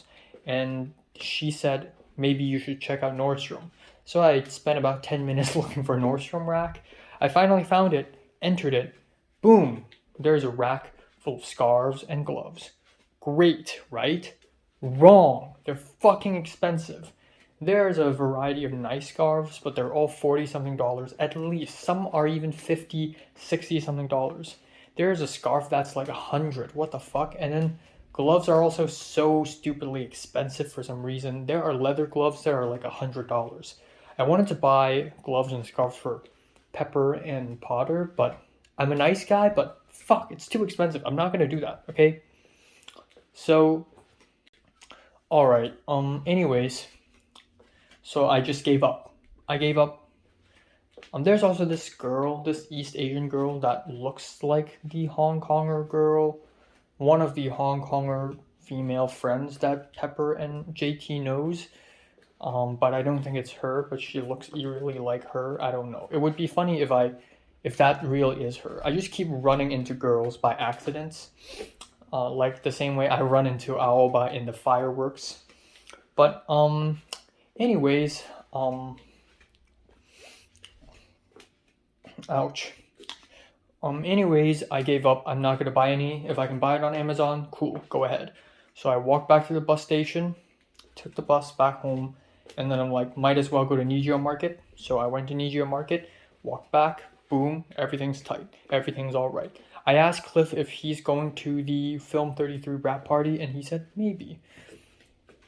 And she said, maybe you should check out Nordstrom. So I spent about 10 minutes looking for a Nordstrom rack. I finally found it, entered it. Boom! There's a rack full of scarves and gloves. Great, right? Wrong. They're fucking expensive. There's a variety of nice scarves, but they're all 40 something dollars at least. Some are even 50, 60 something dollars. There's a scarf that's like 100. What the fuck? And then gloves are also so stupidly expensive for some reason. There are leather gloves that are like $100. I wanted to buy gloves and scarves for Pepper and Potter, but I'm a nice guy, but fuck, it's too expensive. I'm not gonna do that, okay? So, alright, anyways, so I just gave up. I gave up. There's also this girl, this East Asian girl that looks like the Hong Konger girl. One of the Hong Konger female friends that Pepper and JT knows. But I don't think it's her, but she looks eerily like her. I don't know. It would be funny if that really is her. I just keep running into girls by accidents. Like the same way I run into Aoba in the fireworks. But, anyways, ouch. Anyways, I gave up. I'm not gonna buy any. If I can buy it on Amazon, cool, go ahead. So I walked back to the bus station, took the bus back home, and then I'm like, might as well go to Nijio Market. So I went to Nijio Market, walked back, boom, everything's tight. Everything's all right. I asked Cliff if he's going to the Film 33 wrap party, and he said maybe.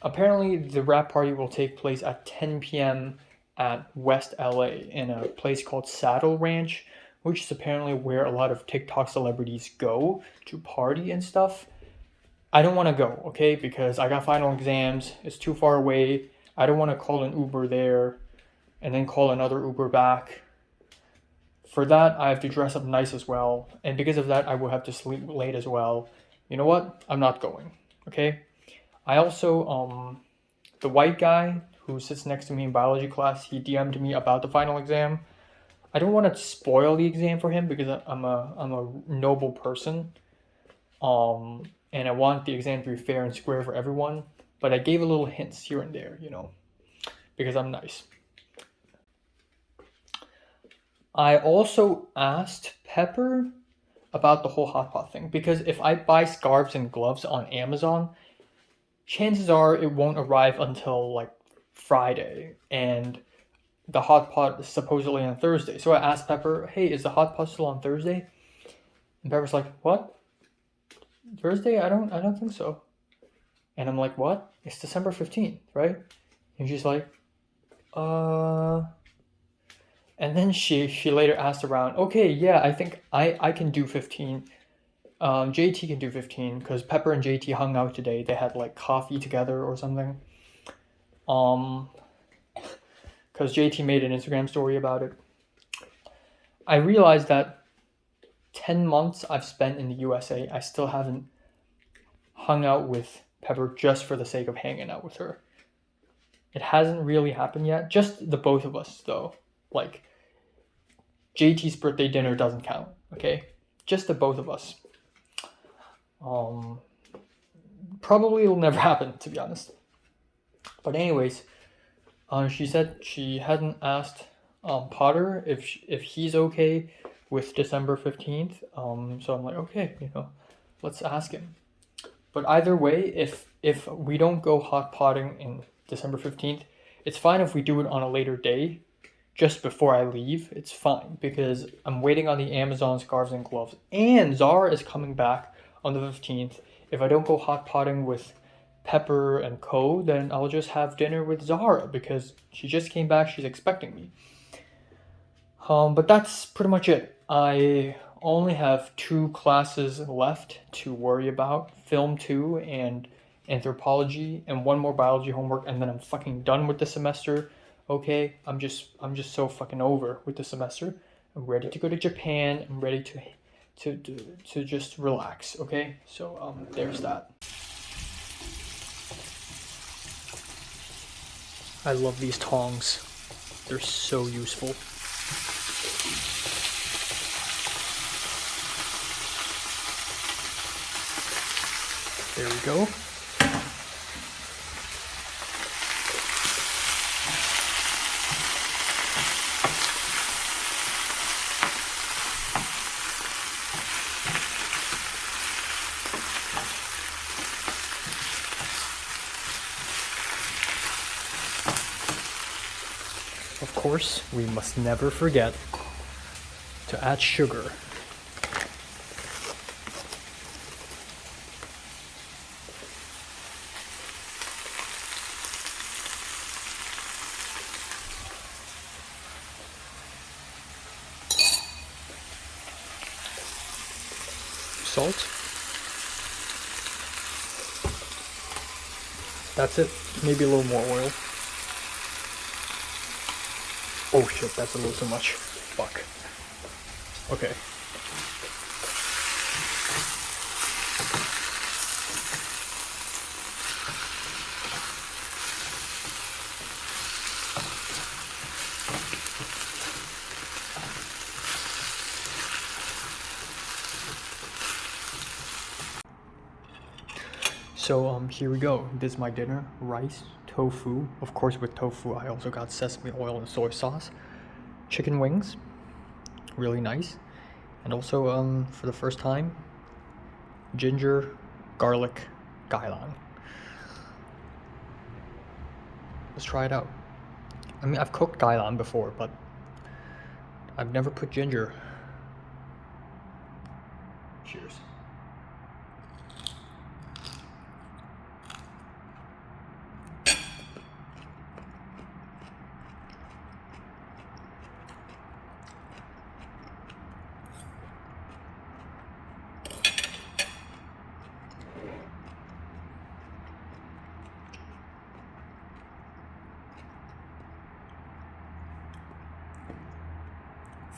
Apparently, the wrap party will take place at 10 p.m. at West LA in a place called Saddle Ranch, which is apparently where a lot of TikTok celebrities go to party and stuff. I don't want to go, okay? Because I got final exams. It's too far away. I don't want to call an Uber there and then call another Uber back. For that, I have to dress up nice as well. And because of that, I will have to sleep late as well. You know what? I'm not going, okay? I also, the white guy who sits next to me in biology class, he DM'd me about the final exam. I don't want to spoil the exam for him because I'm a noble person. And I want the exam to be fair and square for everyone. But I gave a little hints here and there, you know, because I'm nice. I also asked Pepper about the whole hot pot thing because if I buy scarves and gloves on Amazon, chances are it won't arrive until like Friday, and the hot pot is supposedly on Thursday. So I asked Pepper, hey, is the hot pot still on Thursday? And Pepper's like, what? Thursday? I don't think so. And I'm like, what? It's December 15th, right? And she's like, and then she later asked around, okay, yeah, I think I can do 15. JT can do 15 because Pepper and JT hung out today. They had like coffee together or something. Because JT made an Instagram story about it. I realized that 10 months I've spent in the USA, I still haven't hung out with Pepper just for the sake of hanging out with her. It hasn't really happened yet. Just the both of us, though. Like, JT's birthday dinner doesn't count, okay? Just the both of us. Probably it'll never happen, to be honest. But anyways, she said she hadn't asked Potter if he's okay with December 15th. So I'm like, okay, you know, let's ask him. But either way, if we don't go hot potting in December 15th, it's fine if we do it on a later day, just before I leave. It's fine because I'm waiting on the Amazon scarves and gloves, and Zara is coming back on the 15th. If I don't go hot potting with Pepper and Co, then I'll just have dinner with Zara because she just came back. She's expecting me. But that's pretty much it. I only have 2 classes left to worry about, Film 2 and Anthropology, and 1 more biology homework, and then I'm fucking done with the semester. Okay, I'm just so fucking over with the semester. I'm ready to go to Japan. I'm ready to just relax. Okay, so there's that. I love these tongs. They're so useful. There we go. course, we must never forget to add sugar. Salt. That's it. Maybe a little more oil. Oh shit, that's a little too much. Fuck. Okay. So here we go. This is my dinner. Rice, tofu. Of course with tofu I also got sesame oil and soy sauce. Chicken wings. Really nice. And also for the first time, ginger garlic gailan. Let's try it out. I mean, I've cooked gailan before, but I've never put ginger. Cheers.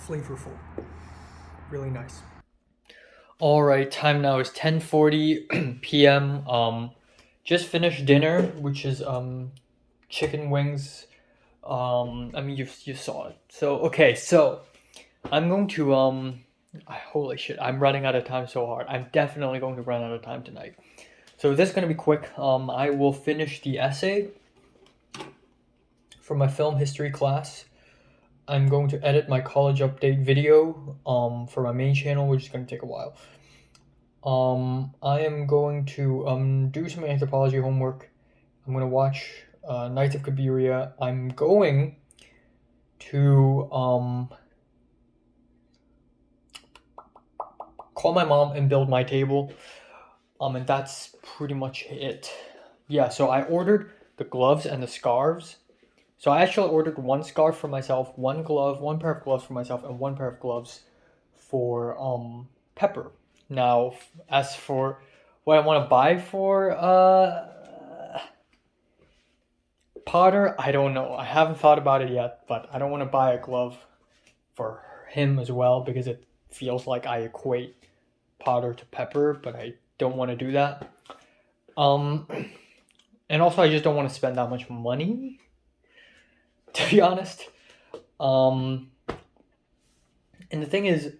Flavorful. Really nice. Alright, time now is 10:40 p.m. Just finished dinner, which is chicken wings. I mean you saw it. So okay, so I'm going to holy shit, I'm running out of time so hard. I'm definitely going to run out of time tonight. So this is gonna be quick. I will finish the essay for my film history class. I'm going to edit my college update video for my main channel, which is going to take a while. I am going to do some anthropology homework. I'm going to watch Knights of Cabiria. I'm going to call my mom and build my table. And that's pretty much it. Yeah, so I ordered the gloves and the scarves. So I actually ordered one scarf for myself, one pair of gloves for myself, and one pair of gloves for Pepper. Now, as for what I want to buy for Potter, I don't know. I haven't thought about it yet, but I don't want to buy a glove for him as well because it feels like I equate Potter to Pepper, but I don't want to do that. And also I just don't want to spend that much money, to be honest. And the thing is,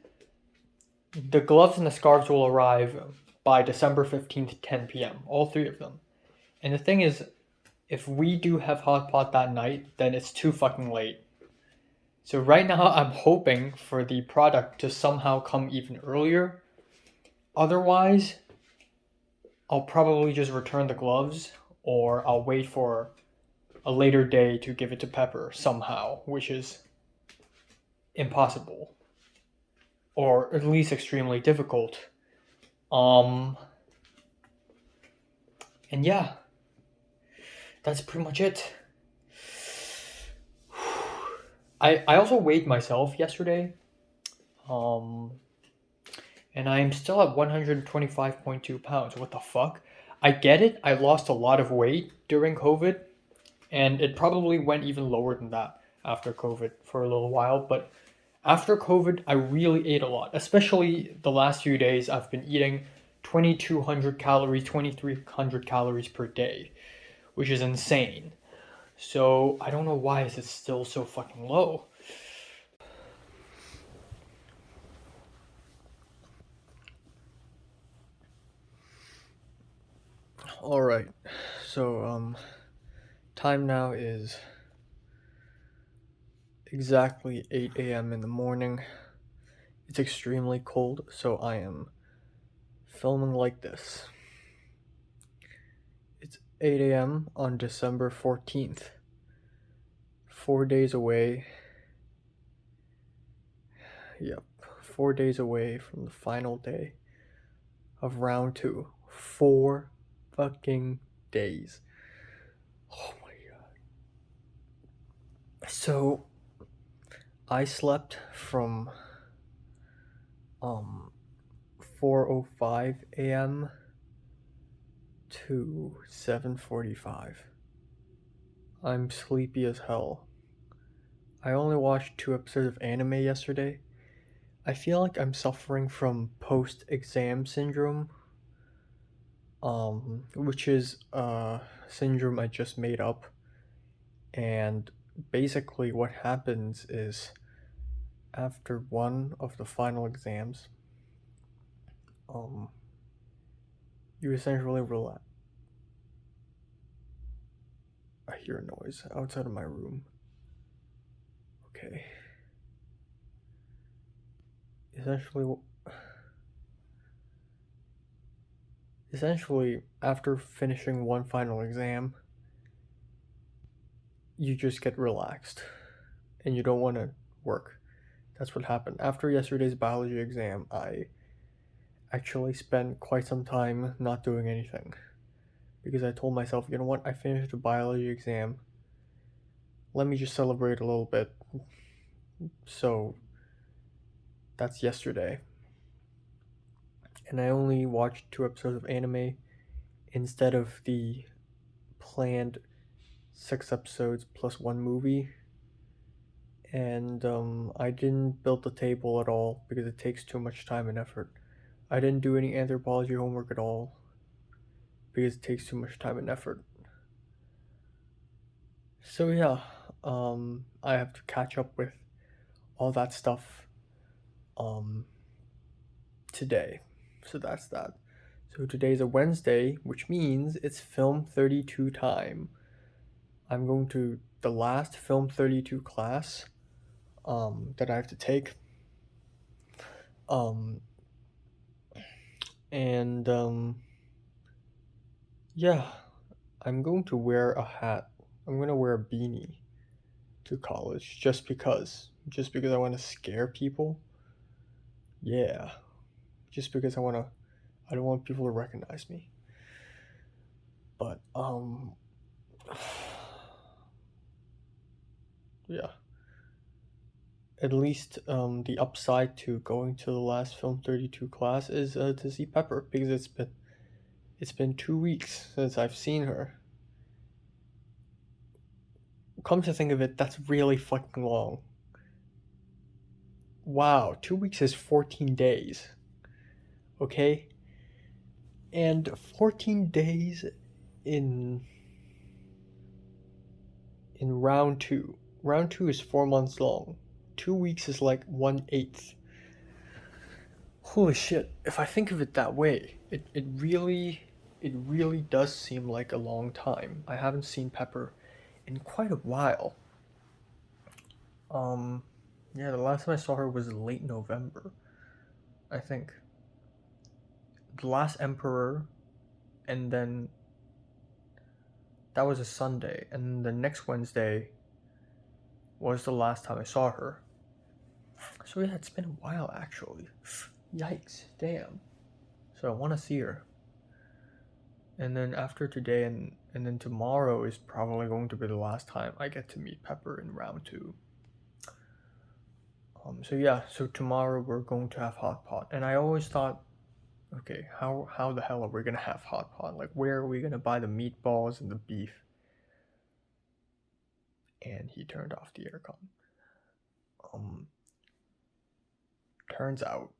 the gloves and the scarves will arrive by December 15th, 10 p.m. All three of them. And the thing is, if we do have hot pot that night, then it's too fucking late. So right now I'm hoping for the product to somehow come even earlier. Otherwise, I'll probably just return the gloves, or I'll wait for a later day to give it to Pepper somehow, which is impossible. Or at least extremely difficult. And yeah, that's pretty much it. I also weighed myself yesterday. And I'm still at 125.2 pounds. What the fuck? I get it. I lost a lot of weight during COVID. And it probably went even lower than that after COVID for a little while. But after COVID, I really ate a lot. Especially the last few days, I've been eating 2,200 calories, 2,300 calories per day, which is insane. So I don't know why is it still so fucking low. All right. So time now is exactly 8 a.m. in the morning. It's extremely cold, so I am filming like this. It's 8 a.m. on December 14th, 4 days away. Yep, 4 days away from the final day of round 2. 4 fucking days. Oh my god. So I slept from 4:05 a.m. to 7:45. I'm sleepy as hell. I only watched 2 episodes of anime yesterday. I feel like I'm suffering from post-exam syndrome, which is a syndrome I just made up. And basically what happens is after one of the final exams, you essentially relax. I hear a noise outside of my room. Okay. Essentially, after finishing one final exam, you just get relaxed and you don't want to work. That's what happened. After yesterday's biology exam, I actually spent quite some time not doing anything because I told myself, you know what, I finished the biology exam. Let me just celebrate a little bit. So that's yesterday. And I only watched 2 episodes of anime instead of the planned 6 episodes plus 1 movie. And I didn't build the table at all because it takes too much time and effort. I didn't do any anthropology homework at all because it takes too much time and effort. So yeah, I have to catch up with all that stuff today. So that's that. So today's a Wednesday, which means it's Film 32 time. I'm going to the last Film 32 class that I have to take. Yeah, I'm going to wear a hat. I'm going to wear a beanie to college just because I want to scare people. Yeah. Just because I don't want people to recognize me. But yeah. At least the upside to going to the last Film 32 class is to see Pepper because it's been 2 weeks since I've seen her. Come to think of it, that's really fucking long. Wow, 2 weeks is 14 days. Okay? And 14 days in round 2. Round 2 is 4 months long. 2 weeks is like 1/8. Holy shit, if I think of it that way, it really does seem like a long time. I haven't seen Pepper in quite a while. Yeah, the last time I saw her was late November, I think. The Last Emperor, and then that was a Sunday, and the next Wednesday was the last time I saw her. So yeah, it's been a while actually. Yikes, damn. So I want to see her. And then after today and then tomorrow is probably going to be the last time I get to meet Pepper in round 2. So yeah, so tomorrow we're going to have hot pot, and I always thought, okay, how the hell are we gonna have hot pot? Like, where are we gonna buy the meatballs and the beef? And he turned off the aircon. Turns out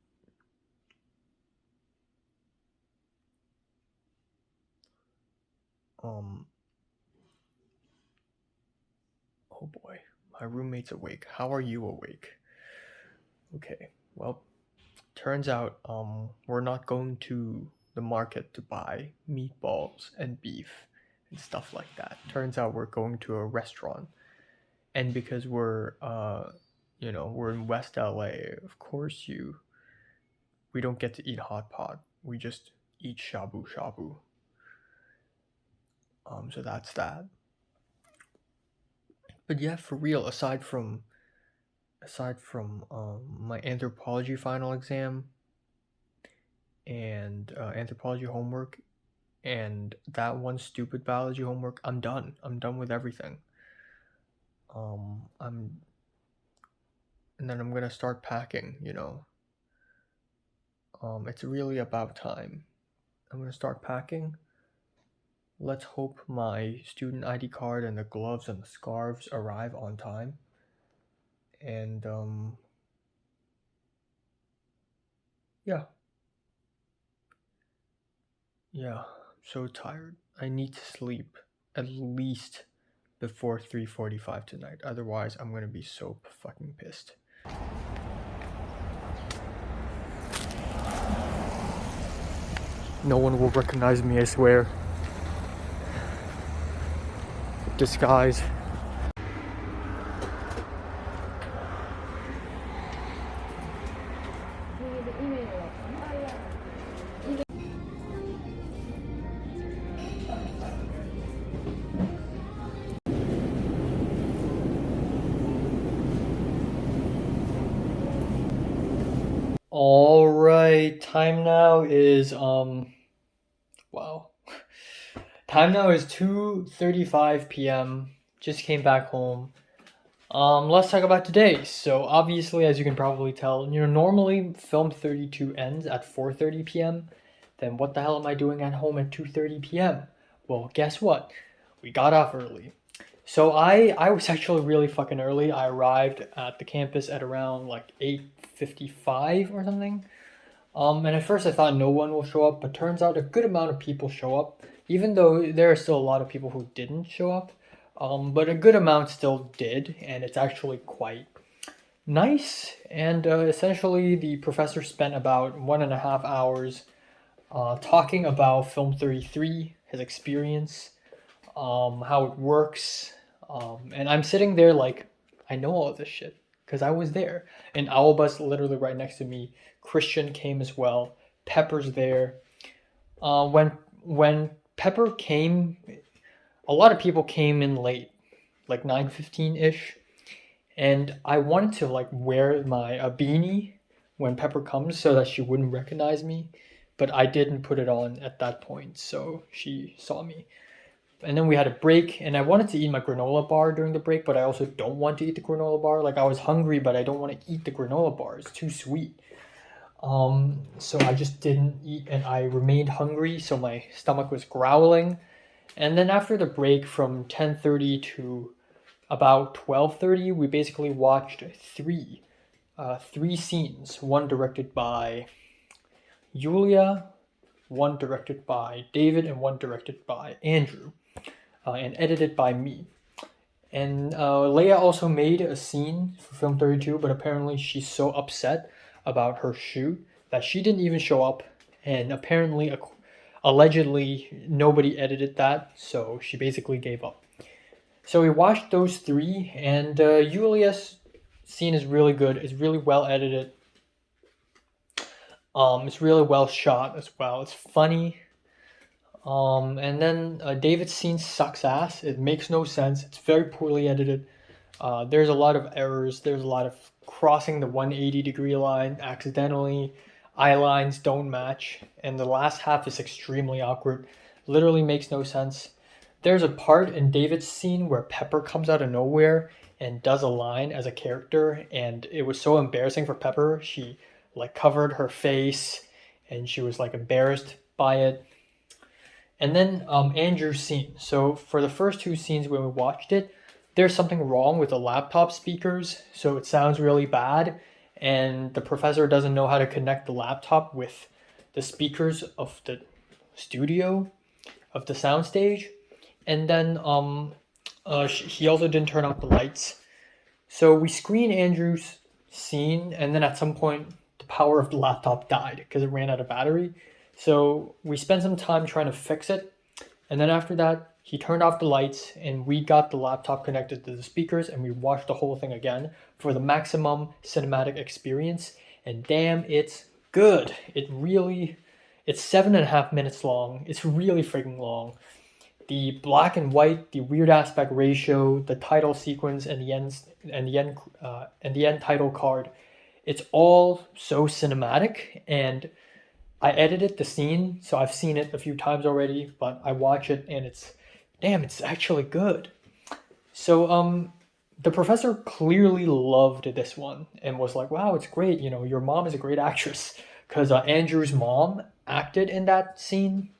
oh boy, my roommate's awake. How are you awake? Okay, well, turns out we're not going to the market to buy meatballs and beef and stuff like that. Turns out we're going to a restaurant. And because we're we're in West LA, of course we don't get to eat hot pot. We just eat shabu shabu. So that's that. But yeah, for real, aside from my anthropology final exam and anthropology homework and that one stupid biology homework, I'm done. I'm done with everything. I'm and then I'm gonna start packing, you know. It's really about time. I'm gonna start packing. Let's hope my student ID card and the gloves and the scarves arrive on time. And yeah. Yeah, I'm so tired. I need to sleep at least before 3:45 tonight. Otherwise, I'm gonna be so fucking pissed. No one will recognize me, I swear. Disguise. All right, time now is wow. Time now is 2:35 p.m. Just came back home. Let's talk about today. So obviously, as you can probably tell, normally Film 32 ends at 4:30 p.m. Then what the hell am I doing at home at 2:30 p.m.? Well, guess what? We got off early. So I was actually really fucking early. I arrived at the campus at around like 8:55 or something. And at first I thought no one will show up, but turns out a good amount of people show up, even though there are still a lot of people who didn't show up. But a good amount still did, and it's actually quite nice. And essentially, the professor spent about 1.5 hours talking about Film 33, his experience, how it works. And I'm sitting there like, I know all this shit because I was there. And Owlbus literally right next to me. Christian came as well. Pepper's there. When Pepper came, a lot of people came in late, like 9:15 ish, and I wanted to like wear my beanie when Pepper comes so that she wouldn't recognize me, but I didn't put it on at that point, so she saw me. And then we had a break, and I wanted to eat my granola bar during the break, but I also don't want to eat the granola bar. Like I was hungry, but I don't want to eat the granola bar. It's too sweet. So I just didn't eat, and I remained hungry, so my stomach was growling. And then after the break from 10:30 to about 12:30, we basically watched three scenes. One directed by Julia, one directed by David, and one directed by Andrew, and edited by me. And Leia also made a scene for Film 32, but apparently she's so upset about her shoot that she didn't even show up. And apparently, allegedly, nobody edited that, so she basically gave up. So we watched those three, and Julia's scene is really good. It's really well edited. It's really well shot as well. It's funny. And then David's scene sucks ass. It makes no sense. It's very poorly edited. There's a lot of errors. There's a lot of crossing the 180-degree line accidentally. Eye lines don't match. And the last half is extremely awkward. Literally makes no sense. There's a part in David's scene where Pepper comes out of nowhere and does a line as a character. And it was so embarrassing for Pepper. She like covered her face and she was like embarrassed by it. And then Andrew's scene. So for the first two scenes when we watched it, there's something wrong with the laptop speakers. So it sounds really bad. And the professor doesn't know how to connect the laptop with the speakers of the studio, of the soundstage. And then he also didn't turn off the lights. So we screened Andrew's scene, and then at some point, the power of the laptop died because it ran out of battery. So we spent some time trying to fix it. And then after that, he turned off the lights and we got the laptop connected to the speakers and we watched the whole thing again for the maximum cinematic experience. And damn, it's good. It's 7.5 minutes long. It's really freaking long. the black and white, the weird aspect ratio, the title sequence, and the end title card. It's all so cinematic, and I edited the scene, so I've seen it a few times already, but I watch it and it's actually good. So the professor clearly loved this one and was like, "Wow, it's great. You know, your mom is a great actress." Because Andrew's mom acted in that scene.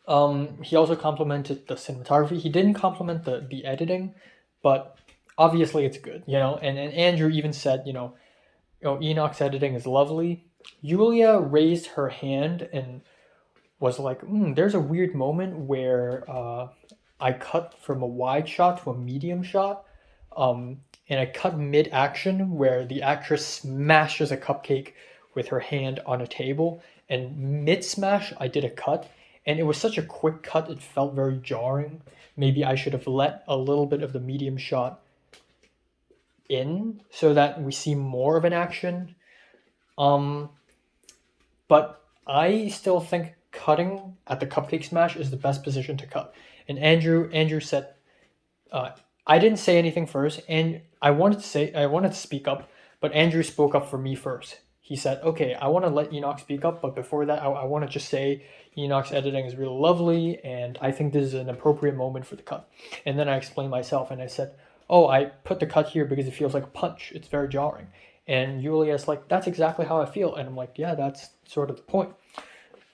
He also complimented the cinematography. He didn't compliment the editing, but obviously it's good, you know. And Andrew even said, Enoch's editing is lovely. Yulia raised her hand and was like, "There's a weird moment where I cut from a wide shot to a medium shot, and I cut mid-action where the actress smashes a cupcake with her hand on a table, and mid-smash I did a cut, and it was such a quick cut it felt very jarring. Maybe I should have let a little bit of the medium shot in so that we see more of an action. But I still think cutting at the cupcake smash is the best position to cut." And Andrew said, I didn't say anything first, and I wanted to speak up, but Andrew spoke up for me first. He said, "Okay, I want to let Enoch speak up, but before that, I want to just say Enoch's editing is really lovely, and I think this is an appropriate moment for the cut." And then I explained myself, and I said, "Oh, I put the cut here because it feels like a punch. It's very jarring." And Yulia's like, "That's exactly how I feel." And I'm like, "Yeah, that's sort of the point."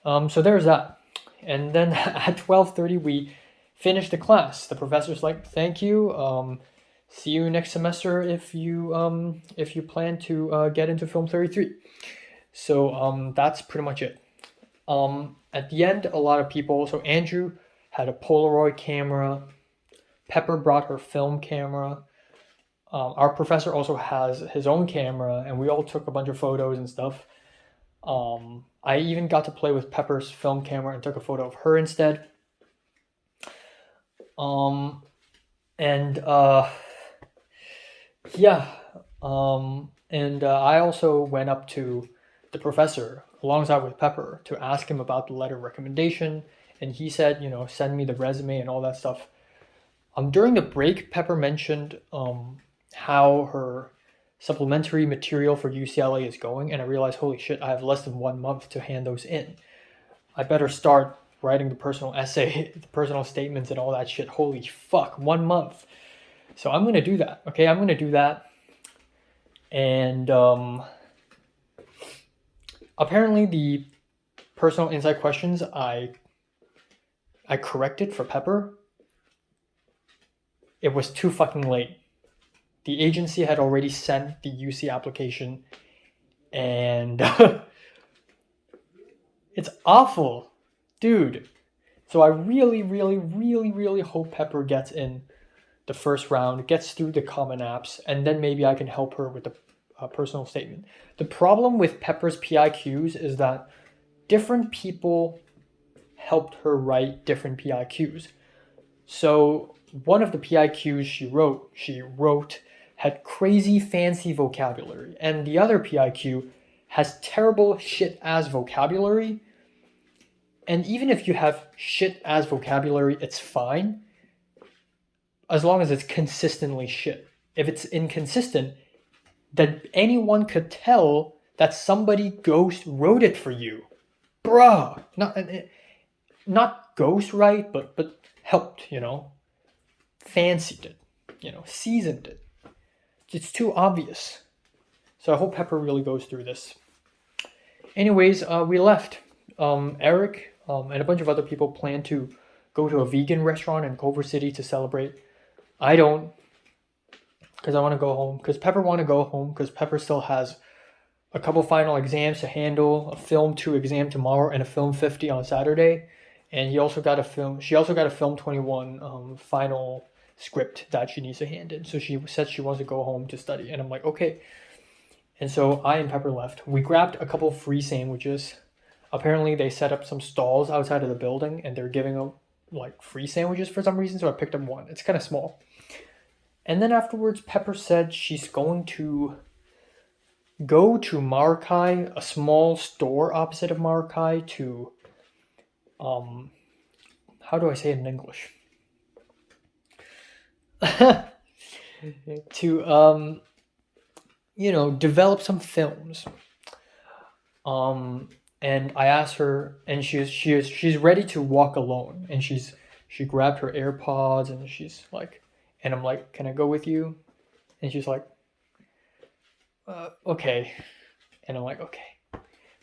So there's that. And then at 12:30, we finished the class. The professor's like, "Thank you. See you next semester if you plan to get into film 33. So that's pretty much it. At the end, a lot of people. So Andrew had a Polaroid camera. Pepper brought her film camera. Our professor also has his own camera, and we all took a bunch of photos and stuff. I even got to play with Pepper's film camera and took a photo of her instead. I also went up to the professor alongside with Pepper to ask him about the letter of recommendation, and he said, send me the resume and all that stuff. During the break, Pepper mentioned how her supplementary material for UCLA is going, and I realized, holy shit, I have less than 1 month to hand those in. I better start writing the personal essay, the personal statements, and all that shit. Holy fuck, 1 month. So I'm gonna do that. Okay, I'm gonna do that. And apparently the personal insight questions I corrected for Pepper. It was too fucking late. The agency had already sent the UC application, and it's awful, dude. So I really, really, really, really hope Pepper gets in the first round, gets through the common apps, and then maybe I can help her with the personal statement. The problem with Pepper's PIQs is that different people helped her write different PIQs. So one of the PIQs she wrote had crazy fancy vocabulary, and the other PIQ has terrible shit-ass vocabulary. And even if you have shit-ass vocabulary, it's fine, as long as it's consistently shit. If it's inconsistent, then anyone could tell that somebody ghost wrote it for you. Bruh! Not ghost write, but helped, fancied it, seasoned it. It's too obvious. So I hope Pepper really goes through this. Anyways, we left. Eric and a bunch of other people plan to go to a vegan restaurant in Culver City to celebrate. I don't, because I want to go home. Because Pepper want to go home, because Pepper still has a couple final exams to handle, a Film 2 exam tomorrow, and a Film 50 on Saturday. And she also got a Film 21 final script that she needs to hand in. So she said she wants to go home to study. And I'm like, okay. And so I and Pepper left. We grabbed a couple free sandwiches. Apparently they set up some stalls outside of the building, and they're giving out free sandwiches for some reason. So I picked up one. It's kind of small. And then afterwards, Pepper said she's going to go to Maracay, a small store opposite of Maracay, to how do I say it in English? To develop some films. And I asked her, and she's ready to walk alone, and she grabbed her AirPods, and she's like, and I'm like, can I go with you? And she's like, okay. And I'm like, okay.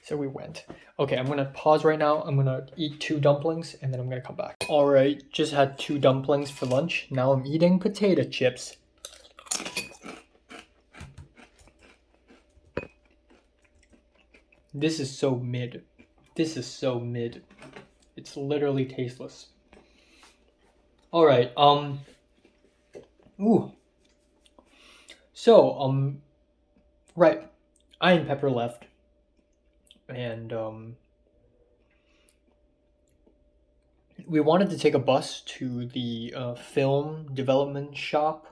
So we went. Okay, I'm gonna pause right now. I'm gonna eat 2 dumplings, and then I'm gonna come back. All right, just had 2 dumplings for lunch. Now I'm eating potato chips. This is so mid. This is so mid. It's literally tasteless. All right. Ooh. So, right. I and Pepper left, and we wanted to take a bus to the film development shop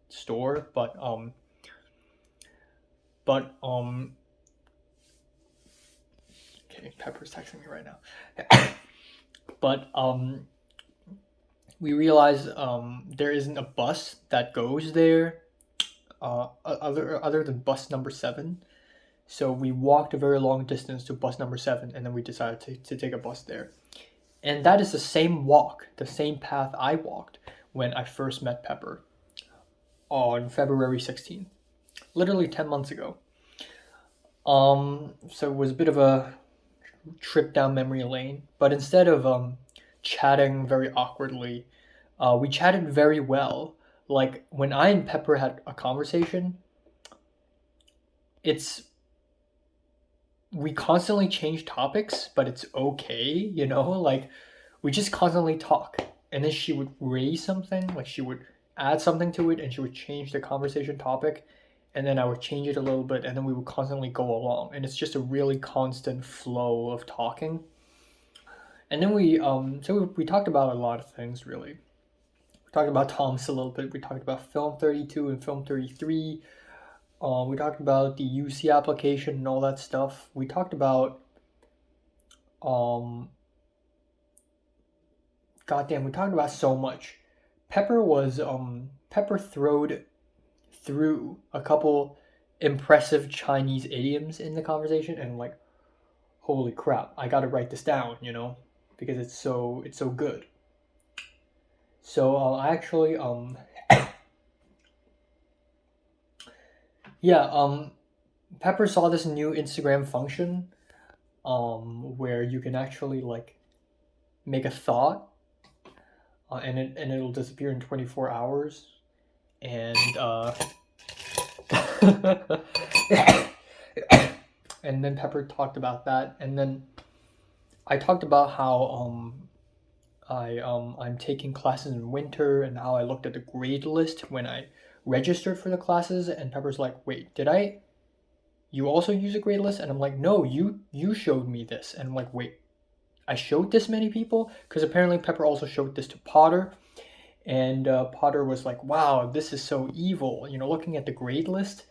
store, but okay, Pepper's texting me right now. But we realized there isn't a bus that goes there other than bus number 7. So we walked a very long distance to bus number 7, and then we decided to take a bus there. And that is the same walk, the same path I walked when I first met Pepper on February 16th, literally 10 months ago. So it was a bit of a trip down memory lane, but instead of chatting very awkwardly, we chatted very well. Like when I and Pepper had a conversation, we constantly change topics, but it's okay, like we just constantly talk, and then she would raise something, like she would add something to it, and she would change the conversation topic, and then I would change it a little bit, and then we would constantly go along, and it's just a really constant flow of talking. And then we talked about a lot of things, really. We talked about Thomas a little bit. We talked about Film 32 and Film 33. We talked about the UC application and all that stuff. We talked about we talked about so much. Pepper throwed through a couple impressive Chinese idioms in the conversation, and I'm like, holy crap, I gotta write this down, because it's so good. So I actually Pepper saw this new Instagram function where you can actually like make a thought and it'll disappear in 24 hours, and and then Pepper talked about that, and then I talked about how I'm taking classes in winter, and how I looked at the grade list when I registered for the classes, and Pepper's like, wait, you also use a grade list? And I'm like, no, you showed me this. And I'm like, wait, I showed this many people? Because apparently Pepper also showed this to Potter, and Potter was like, wow, this is so evil, looking at the grade list,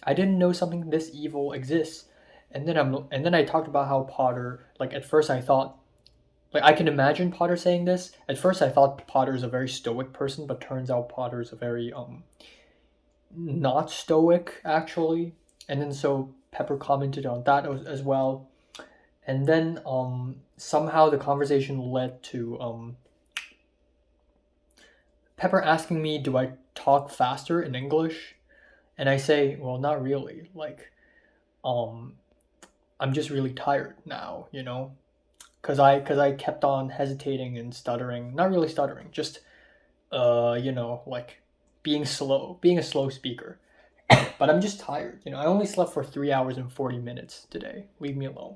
I didn't know something this evil exists. And then I talked about how Potter, like at first I thought, like I can imagine Potter saying this. At first I thought Potter is a very stoic person, but turns out Potter is a very not stoic actually. And then so Pepper commented on that as well. And then somehow the conversation led to Pepper asking me, do I talk faster in English? And I say, well, not really. Like I'm just really tired now, because I kept on hesitating and stuttering. Not really stuttering, just like being a slow speaker. But I'm just tired, I only slept for 3 hours and 40 minutes today. Leave me alone.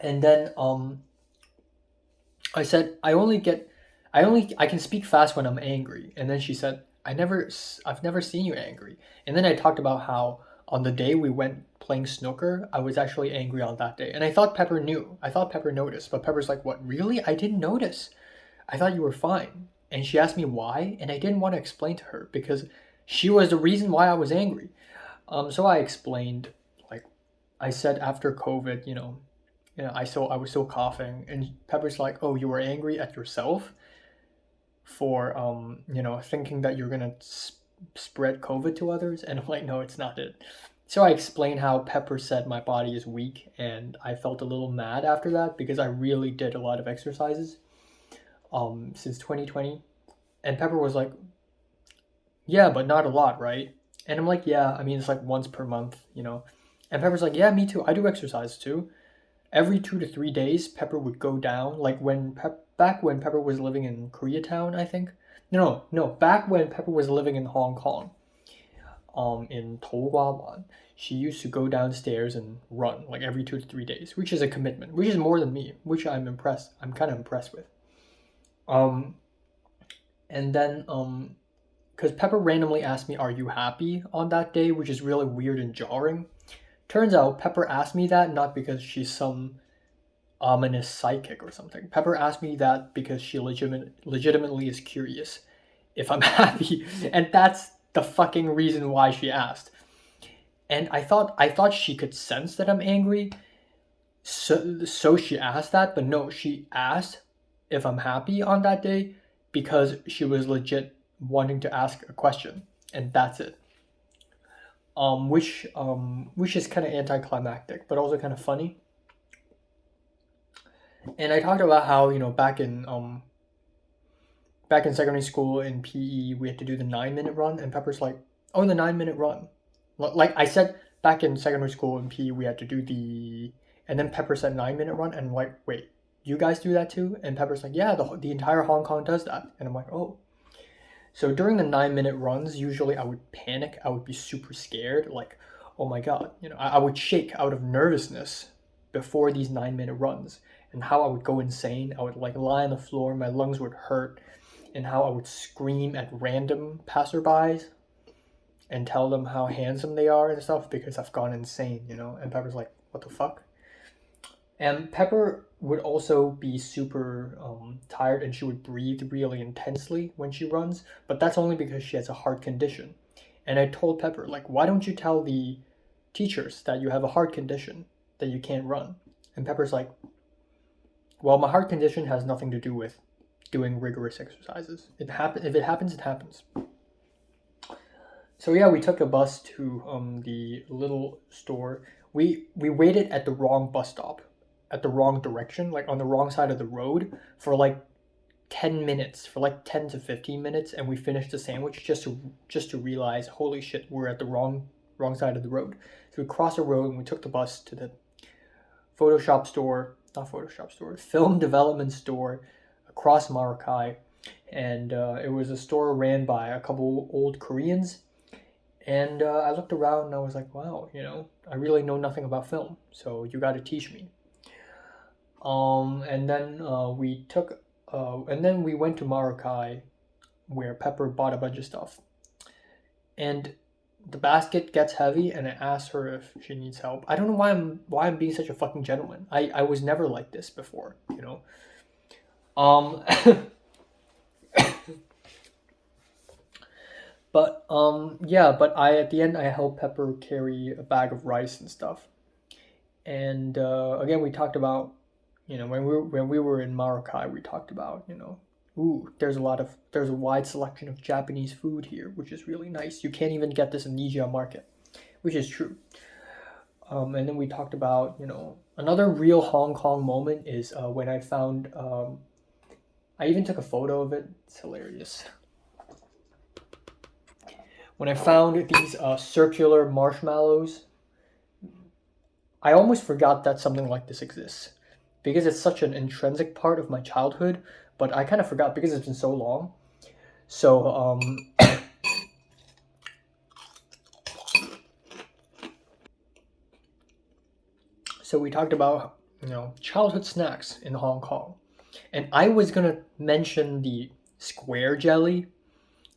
And then I said I can speak fast when I'm angry. And then she said, I've never seen you angry. And then I talked about how on the day we went playing snooker, I was actually angry on that day. And I thought Pepper knew. I thought Pepper noticed. But Pepper's like, what, really? I didn't notice. I thought you were fine. And she asked me why, and I didn't want to explain to her because she was the reason why I was angry. So I explained, like I said, after COVID, I was still coughing, and Pepper's like, "Oh, you were angry at yourself for thinking that you're gonna spread COVID to others," and I'm like, "No, it's not it." So I explained how Pepper said my body is weak, and I felt a little mad after that because I really did a lot of exercises since 2020, and Pepper was like, "Yeah, but not a lot, right?" And I'm like, "Yeah, I mean it's like once per month, you know." And Pepper's like, "Yeah, me too. I do exercise too." Every 2 to 3 days, Pepper would go down. Like back when Pepper was living in Koreatown, I think. No, back when Pepper was living in Hong Kong, in Toguawan, she used to go downstairs and run like every 2 to 3 days, which is a commitment, which is more than me, which I'm impressed. I'm kind of impressed with. Um, and then because Pepper randomly asked me, "Are you happy?" on that day, which is really weird and jarring. Turns out Pepper asked me that not because she's some ominous psychic or something. Pepper asked me that because she legitimately is curious if I'm happy, and that's the fucking reason why she asked. And I thought she could sense that I'm angry, so she asked that. But no, she asked if I'm happy on that day because she was legit wanting to ask a question, and that's it. Which is kind of anticlimactic, but also kind of funny. And I talked about how back in secondary school in PE we had to do the 9 minute run, and Pepper's like, "Oh, the 9 minute run." Like I said, back in secondary school in PE we had to do and then Pepper said 9 minute run, and I'm like, "Wait, you guys do that too?" And Pepper's like, "Yeah, the entire Hong Kong does that." And I'm like, "Oh." So during the 9 minute runs, usually I would panic. I would be super scared, like, "Oh my god," I would shake out of nervousness before these 9 minute runs, and how I would go insane. I would like lie on the floor, my lungs would hurt, and how I would scream at random passerbys and tell them how handsome they are and stuff because I've gone insane. And Pepper's like, "What the fuck?" And Pepper would also be super tired, and she would breathe really intensely when she runs, but that's only because she has a heart condition. And I told Pepper, like, "Why don't you tell the teachers that you have a heart condition, that you can't run?" And Pepper's like, "Well, my heart condition has nothing to do with doing rigorous exercises. If it happens, it happens." So yeah, we took a bus to the little store. We waited at the wrong bus stop, at the wrong direction, like on the wrong side of the road for like 10 minutes, for like 10 to 15 minutes, and we finished the sandwich just to realize, holy shit, we're at the wrong side of the road. So we crossed the road and we took the bus to the film development store across Maracay, and it was a store ran by a couple old Koreans. And I looked around and I was like, "Wow, I really know nothing about film, so you got to teach me." And then and then we went to Maracay, where Pepper bought a bunch of stuff, and the basket gets heavy, and I asked her if she needs help. I don't know why I'm being such a fucking gentleman. I was never like this before. Um, but yeah, but at the end I helped Pepper carry a bag of rice and stuff. And again, we talked about when we were in Maracay, we talked about ooh, there's a wide selection of Japanese food here, which is really nice. You can't even get this in Nijia Market, which is true. And then we talked about another real Hong Kong moment is when I found I even took a photo of it. It's hilarious. When I found these circular marshmallows, I almost forgot that something like this exists because it's such an intrinsic part of my childhood, but I kind of forgot because it's been so long. So, so we talked about, childhood snacks in Hong Kong. And I was going to mention the square jelly,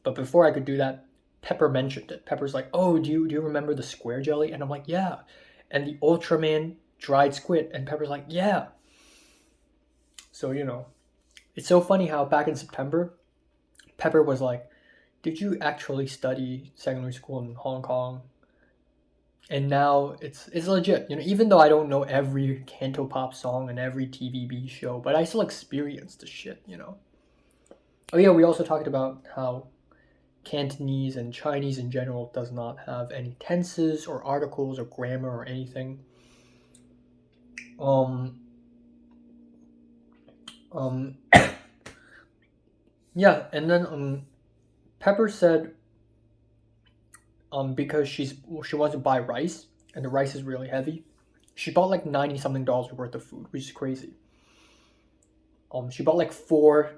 but before I could do that, Pepper mentioned it. Pepper's like, "Oh, do you remember the square jelly?" And I'm like, "Yeah." And the Ultraman dried squid, and Pepper's like, "Yeah." So, it's so funny how back in September, Pepper was like, "Did you actually study secondary school in Hong Kong And now it's legit. You know, even though I don't know every Cantopop song and every TVB show, but I still experience the shit. You know. Oh yeah, we also talked about how Cantonese and Chinese in general does not have any tenses or articles or grammar or anything. Um, um, yeah, and then Pepper said because she wants to buy rice and the rice is really heavy, she bought like 90 something dollars worth of food, which is crazy. She bought like 4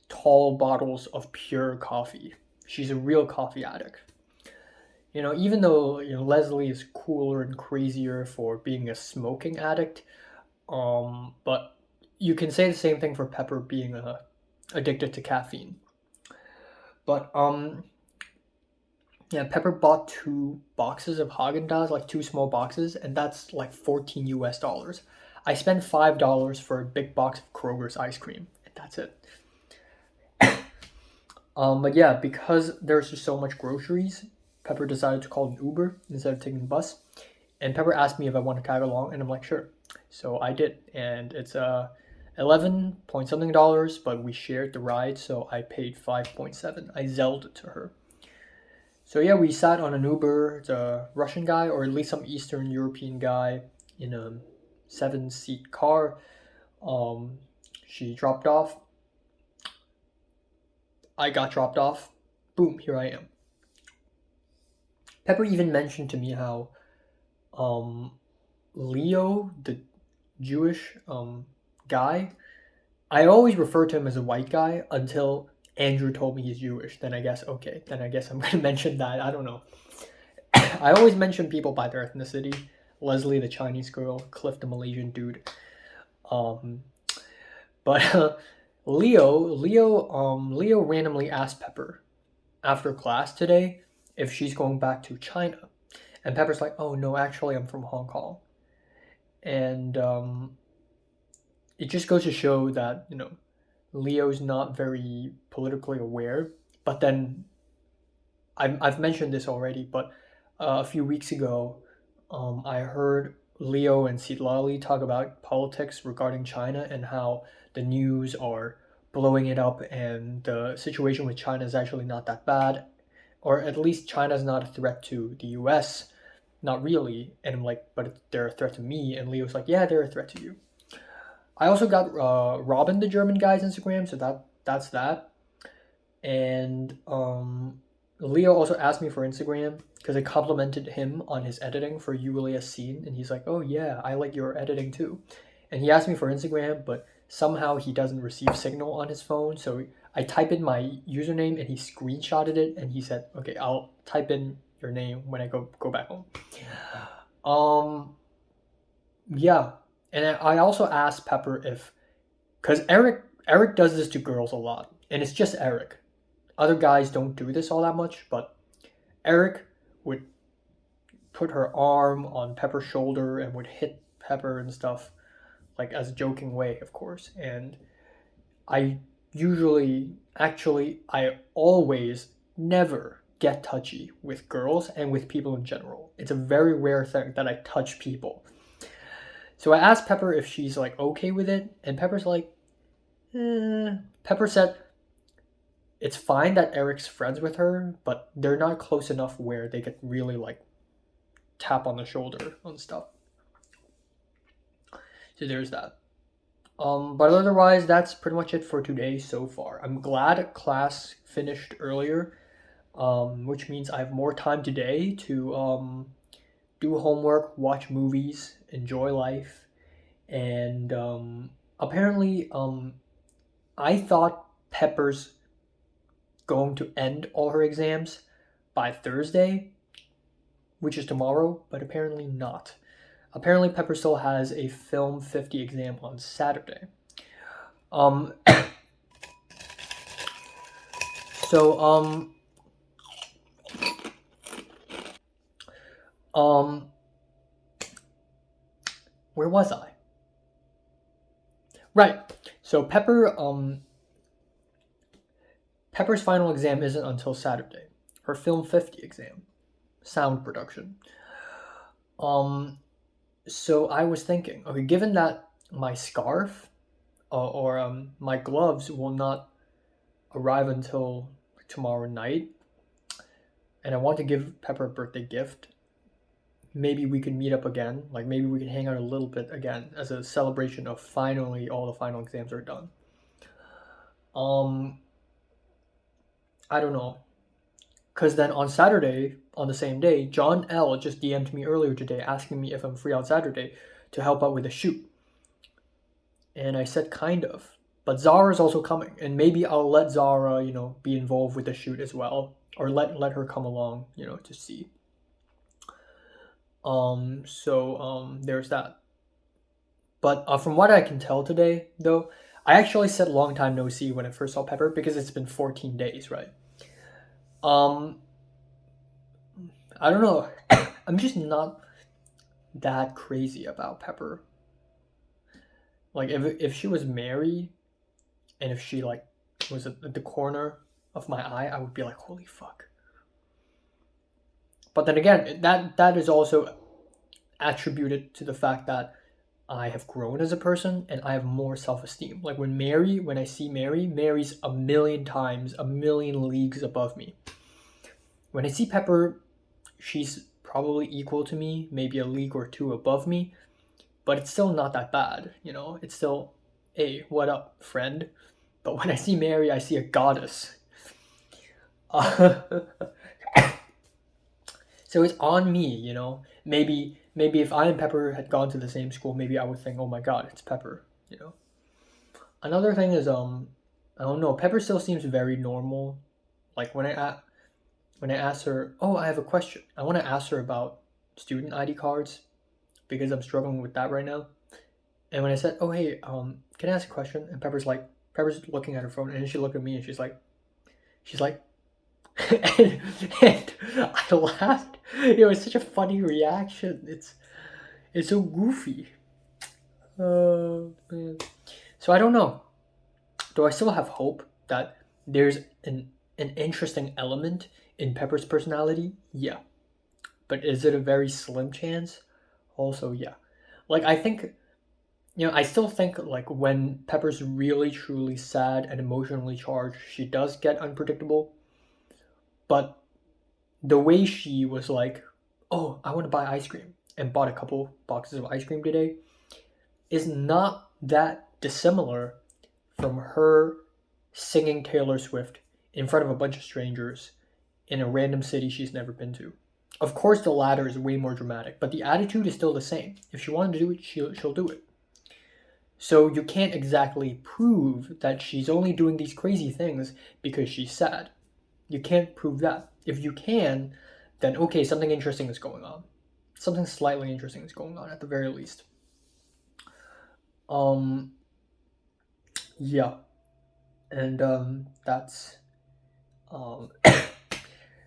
tall bottles of pure coffee. She's a real coffee addict. You know, even though Leslie is cooler and crazier for being a smoking addict, but you can say the same thing for Pepper being addicted to caffeine. But yeah, Pepper bought 2 boxes of Haagen-Dazs, like 2 small boxes, and that's like 14 US dollars. I spent $5 for a big box of Kroger's ice cream, and that's it. But yeah, because there's just so much groceries, Pepper decided to call an Uber instead of taking the bus. And Pepper asked me if I want to tag along, and I'm like, sure. So I did, and it's 11 point something dollars, but we shared the ride, so I paid 5.7. I Zelled it to her. So yeah, we sat on an Uber. It's a Russian guy, or at least some Eastern European guy, in a 7-seat car. She dropped off. I got dropped off. Boom, here I am. Pepper even mentioned to me how Leo, the Jewish guy, I always refer to him as a white guy until Andrew told me he's Jewish. Then I guess, okay, then I guess I'm going to mention that. I don't know. I always mention people by their ethnicity. Leslie, the Chinese girl. Cliff, the Malaysian dude. But Leo randomly asked Pepper after class today if she's going back to China. And Pepper's like, oh no, actually I'm from Hong Kong. And it just goes to show that, Leo's not very politically aware. But then, I've mentioned this already, but a few weeks ago, I heard Leo and Citlali talk about politics regarding China and how the news are blowing it up and the situation with China is actually not that bad. Or at least China's not a threat to the US. Not really. And I'm like, but they're a threat to me. And Leo's like, yeah, they're a threat to you. I also got Robin, the German guy's Instagram, so that's that. And Leo also asked me for Instagram because I complimented him on his editing for Yulia's scene, and he's like, "Oh yeah, I like your editing too." And he asked me for Instagram, but somehow he doesn't receive signal on his phone, so I type in my username and he screenshotted it, and he said, "Okay, I'll type in your name when I go back home." Yeah. And I also asked Pepper because Eric does this to girls a lot, and it's just Eric. Other guys don't do this all that much, but Eric would put her arm on Pepper's shoulder and would hit Pepper and stuff, like as a joking way, of course. And I always never get touchy with girls and with people in general. It's a very rare thing that I touch people. So I asked Pepper if she's like okay with it, and Pepper's like, Pepper said it's fine that Eric's friends with her, but they're not close enough where they could really like tap on the shoulder and stuff. So there's that. But otherwise, that's pretty much it for today so far. I'm glad class finished earlier, which means I have more time today to do homework, watch movies, enjoy life, and apparently, I thought Pepper's going to end all her exams by Thursday, which is tomorrow, but apparently not. Apparently, Pepper still has a Film 50 exam on Saturday. So, where was I? Right. So Pepper's final exam isn't until Saturday. Her Film 50 exam, sound production. So I was thinking, okay, given that my scarf or my gloves will not arrive until tomorrow night, and I want to give Pepper a birthday gift, maybe we could meet up again. Like maybe we could hang out a little bit again as a celebration of finally all the final exams are done. Um, I don't know. Because then on Saturday, on the same day, John L. just DM'd me earlier today asking me if I'm free on Saturday to help out with the shoot. And I said kind of. But Zara's also coming, and maybe I'll let Zara, be involved with the shoot as well. Or let her come along, to see. So there's that. But from what I can tell today, though, I actually said long time no see when I first saw Pepper because it's been 14 days, right? I don't know. I'm just not that crazy about Pepper. Like if she was Mary, and if she like was at the corner of my eye, I would be like, holy fuck. But then again, that is also attributed to the fact that I have grown as a person and I have more self-esteem. Like when I see Mary, Mary's a million leagues above me. When I see Pepper, she's probably equal to me, maybe a league or two above me, but it's still not that bad, It's still, hey, what up, friend? But when I see Mary, I see a goddess. So it's on me, Maybe if I and Pepper had gone to the same school, maybe I would think, oh my god, it's Pepper, Another thing is, I don't know, Pepper still seems very normal. Like when I ask her, oh, I have a question. I want to ask her about student ID cards because I'm struggling with that right now. And when I said, oh, hey, can I ask a question? And Pepper's looking at her phone, and then she looked at me and she's like, and I laughed. It was such a funny reaction. It's so goofy. Man. So I don't know. Do I still have hope that there's an interesting element in Pepper's personality? Yeah. But is it a very slim chance? Also, yeah. Like I think, I still think like when Pepper's really truly sad and emotionally charged, she does get unpredictable. But the way she was like, oh, I want to buy ice cream and bought a couple boxes of ice cream today is not that dissimilar from her singing Taylor Swift in front of a bunch of strangers in a random city she's never been to. Of course, the latter is way more dramatic, but the attitude is still the same. If she wanted to do it, she'll do it. So you can't exactly prove that she's only doing these crazy things because she's sad. You can't prove that. If you can, then okay, something interesting is going on. Something slightly interesting is going on at the very least. Yeah. And that's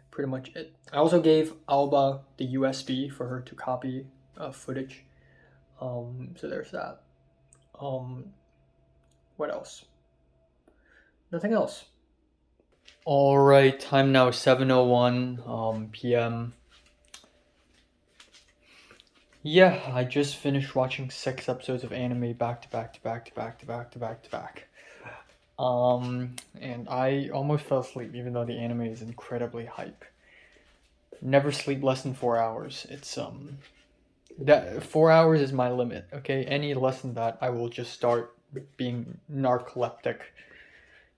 pretty much it. I also gave Alba the USB for her to copy footage. So there's that. What else? Nothing else. All right, time now 7:01 p.m. Yeah, I just finished watching 6 episodes of anime back to back. And I almost fell asleep even though the anime is incredibly hype. Never sleep less than 4 hours. It's that 4 hours is my limit, okay? Any less than that, I will just start being narcoleptic.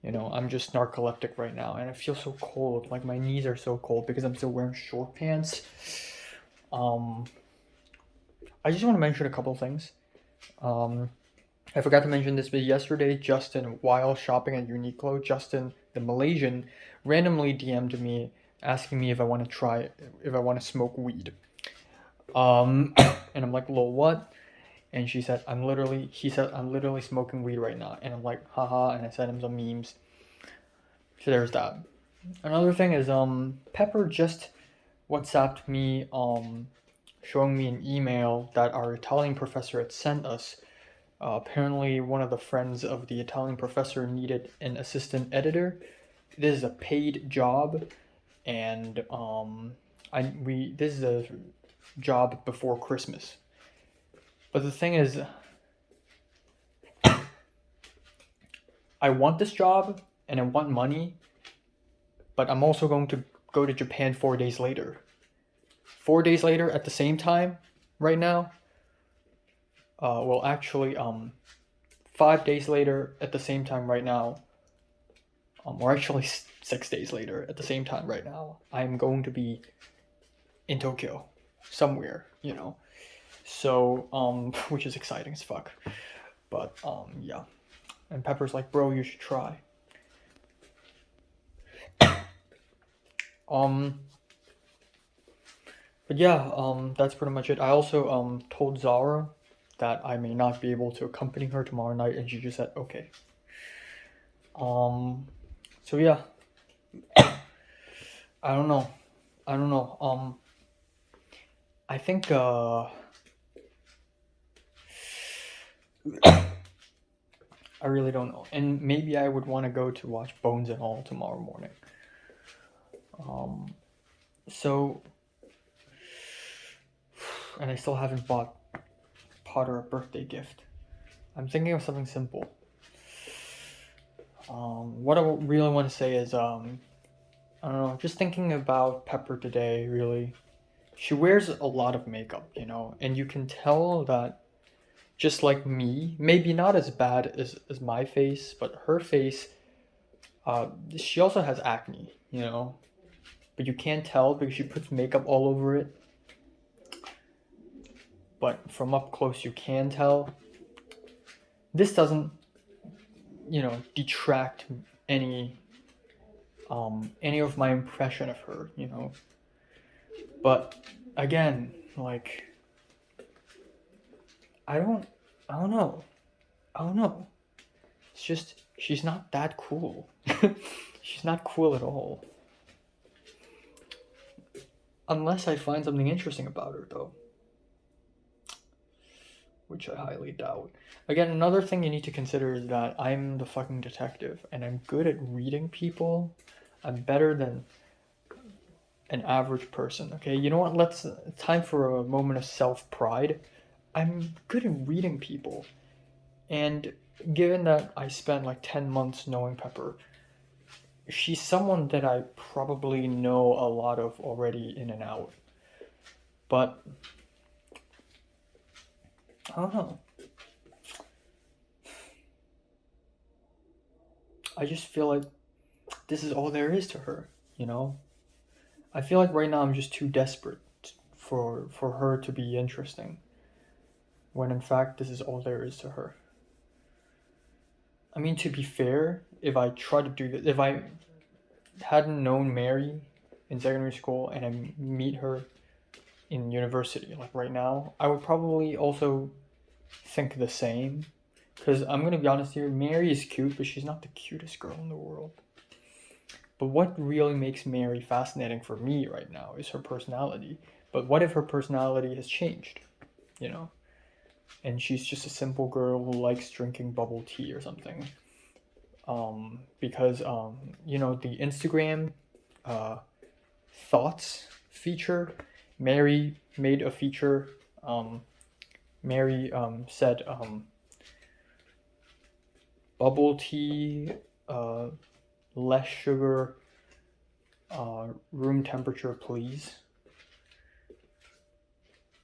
I'm just narcoleptic right now, and I feel so cold. Like my knees are so cold because I'm still wearing short pants. I just want to mention a couple things. I forgot to mention this, but yesterday, Justin, while shopping at Uniqlo, Justin, the Malaysian, randomly DM'd me asking me if I want to smoke weed. And I'm like, lol, what? And he said, I'm literally smoking weed right now. And I'm like, haha, and I sent him some memes. So there's that. Another thing is, Pepper just WhatsApped me, showing me an email that our Italian professor had sent us. Apparently one of the friends of the Italian professor needed an assistant editor. This is a paid job, and this is a job before Christmas. But the thing is, I want this job and I want money, but I'm also going to go to Japan 4 days later. 4 days later at the same time right now. Well, actually, 5 days later at the same time right now. Or actually 6 days later at the same time right now. I'm going to be in Tokyo somewhere, you know. So, which is exciting as fuck. But, yeah. And Pepper's like, bro, you should try. But yeah, that's pretty much it. I also, told Zara that I may not be able to accompany her tomorrow night, and she just said, okay. So yeah. I don't know. I think, I really don't know. And maybe I would want to go to watch Bones and All tomorrow morning. So, and I still haven't bought Potter a birthday gift. I'm thinking of something simple. What I really want to say is, I don't know, just thinking about Pepper today, really. She wears a lot of makeup, you know, and you can tell that, just like me, maybe not as bad as my face, but her face, she also has acne, you know, but you can't tell because she puts makeup all over it. But from up close, you can tell. This doesn't, you know, detract any of my impression of her, you know. But again, like, I don't know. It's just, she's not that cool. She's not cool at all. Unless I find something interesting about her, though. Which I highly doubt. Again, another thing you need to consider is that I'm the fucking detective, and I'm good at reading people. I'm better than an average person, okay? You know what? Time for a moment of self-pride. I'm good at reading people. And given that I spent like 10 months knowing Pepper, she's someone that I probably know a lot of already in and out. But I don't know. I just feel like this is all there is to her, you know? I feel like right now I'm just too desperate for her to be interesting. When in fact, this is all there is to her. I mean, to be fair, if I try to do this, if I hadn't known Mary in secondary school and I meet her in university, like right now, I would probably also think the same. Because I'm going to be honest here, Mary is cute, but she's not the cutest girl in the world. But what really makes Mary fascinating for me right now is her personality. But what if her personality has changed, you know? And she's just a simple girl who likes drinking bubble tea or something. Because, you know, the Instagram thoughts feature, Mary made a feature. Mary said, bubble tea, less sugar, room temperature, please.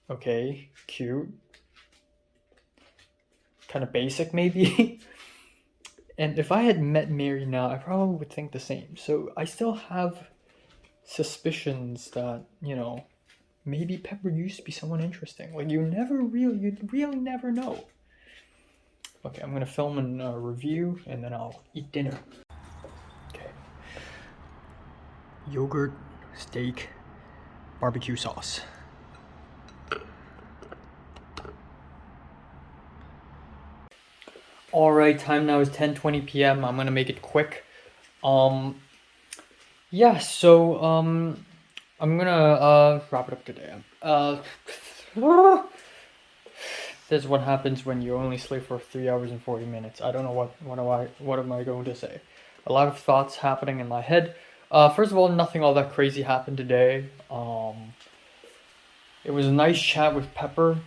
Okay, cute. Kind of basic, maybe. And if I had met Mary now, I probably would think the same. So I still have suspicions that, you know, maybe Pepper used to be someone interesting. Like, you'd really never know. Okay, I'm gonna film a review and then I'll eat dinner. Okay. Yogurt, steak, barbecue sauce. Alright, time now is 10:20 p.m. I'm gonna make it quick. Yeah, so, I'm gonna, wrap it up today. This is what happens when you only sleep for 3 hours and 40 minutes. I don't know what am I going to say. A lot of thoughts happening in my head. First of all, nothing all that crazy happened today. It was a nice chat with Pepper,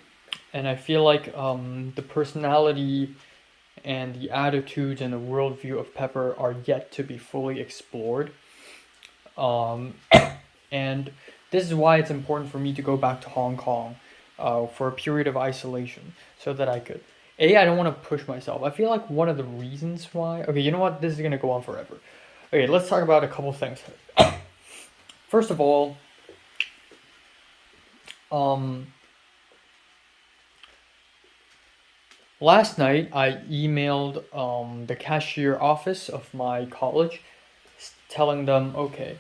and I feel like the personality and the attitudes and the worldview of Pepper are yet to be fully explored. Um, and this is why it's important for me to go back to Hong Kong for a period of isolation so that I could. I don't want to push myself. I feel like one of the reasons why. Okay, you know what? This is going to go on forever. Okay, let's talk about a couple things. First of all, um, last night I emailed the cashier office of my college telling them, okay,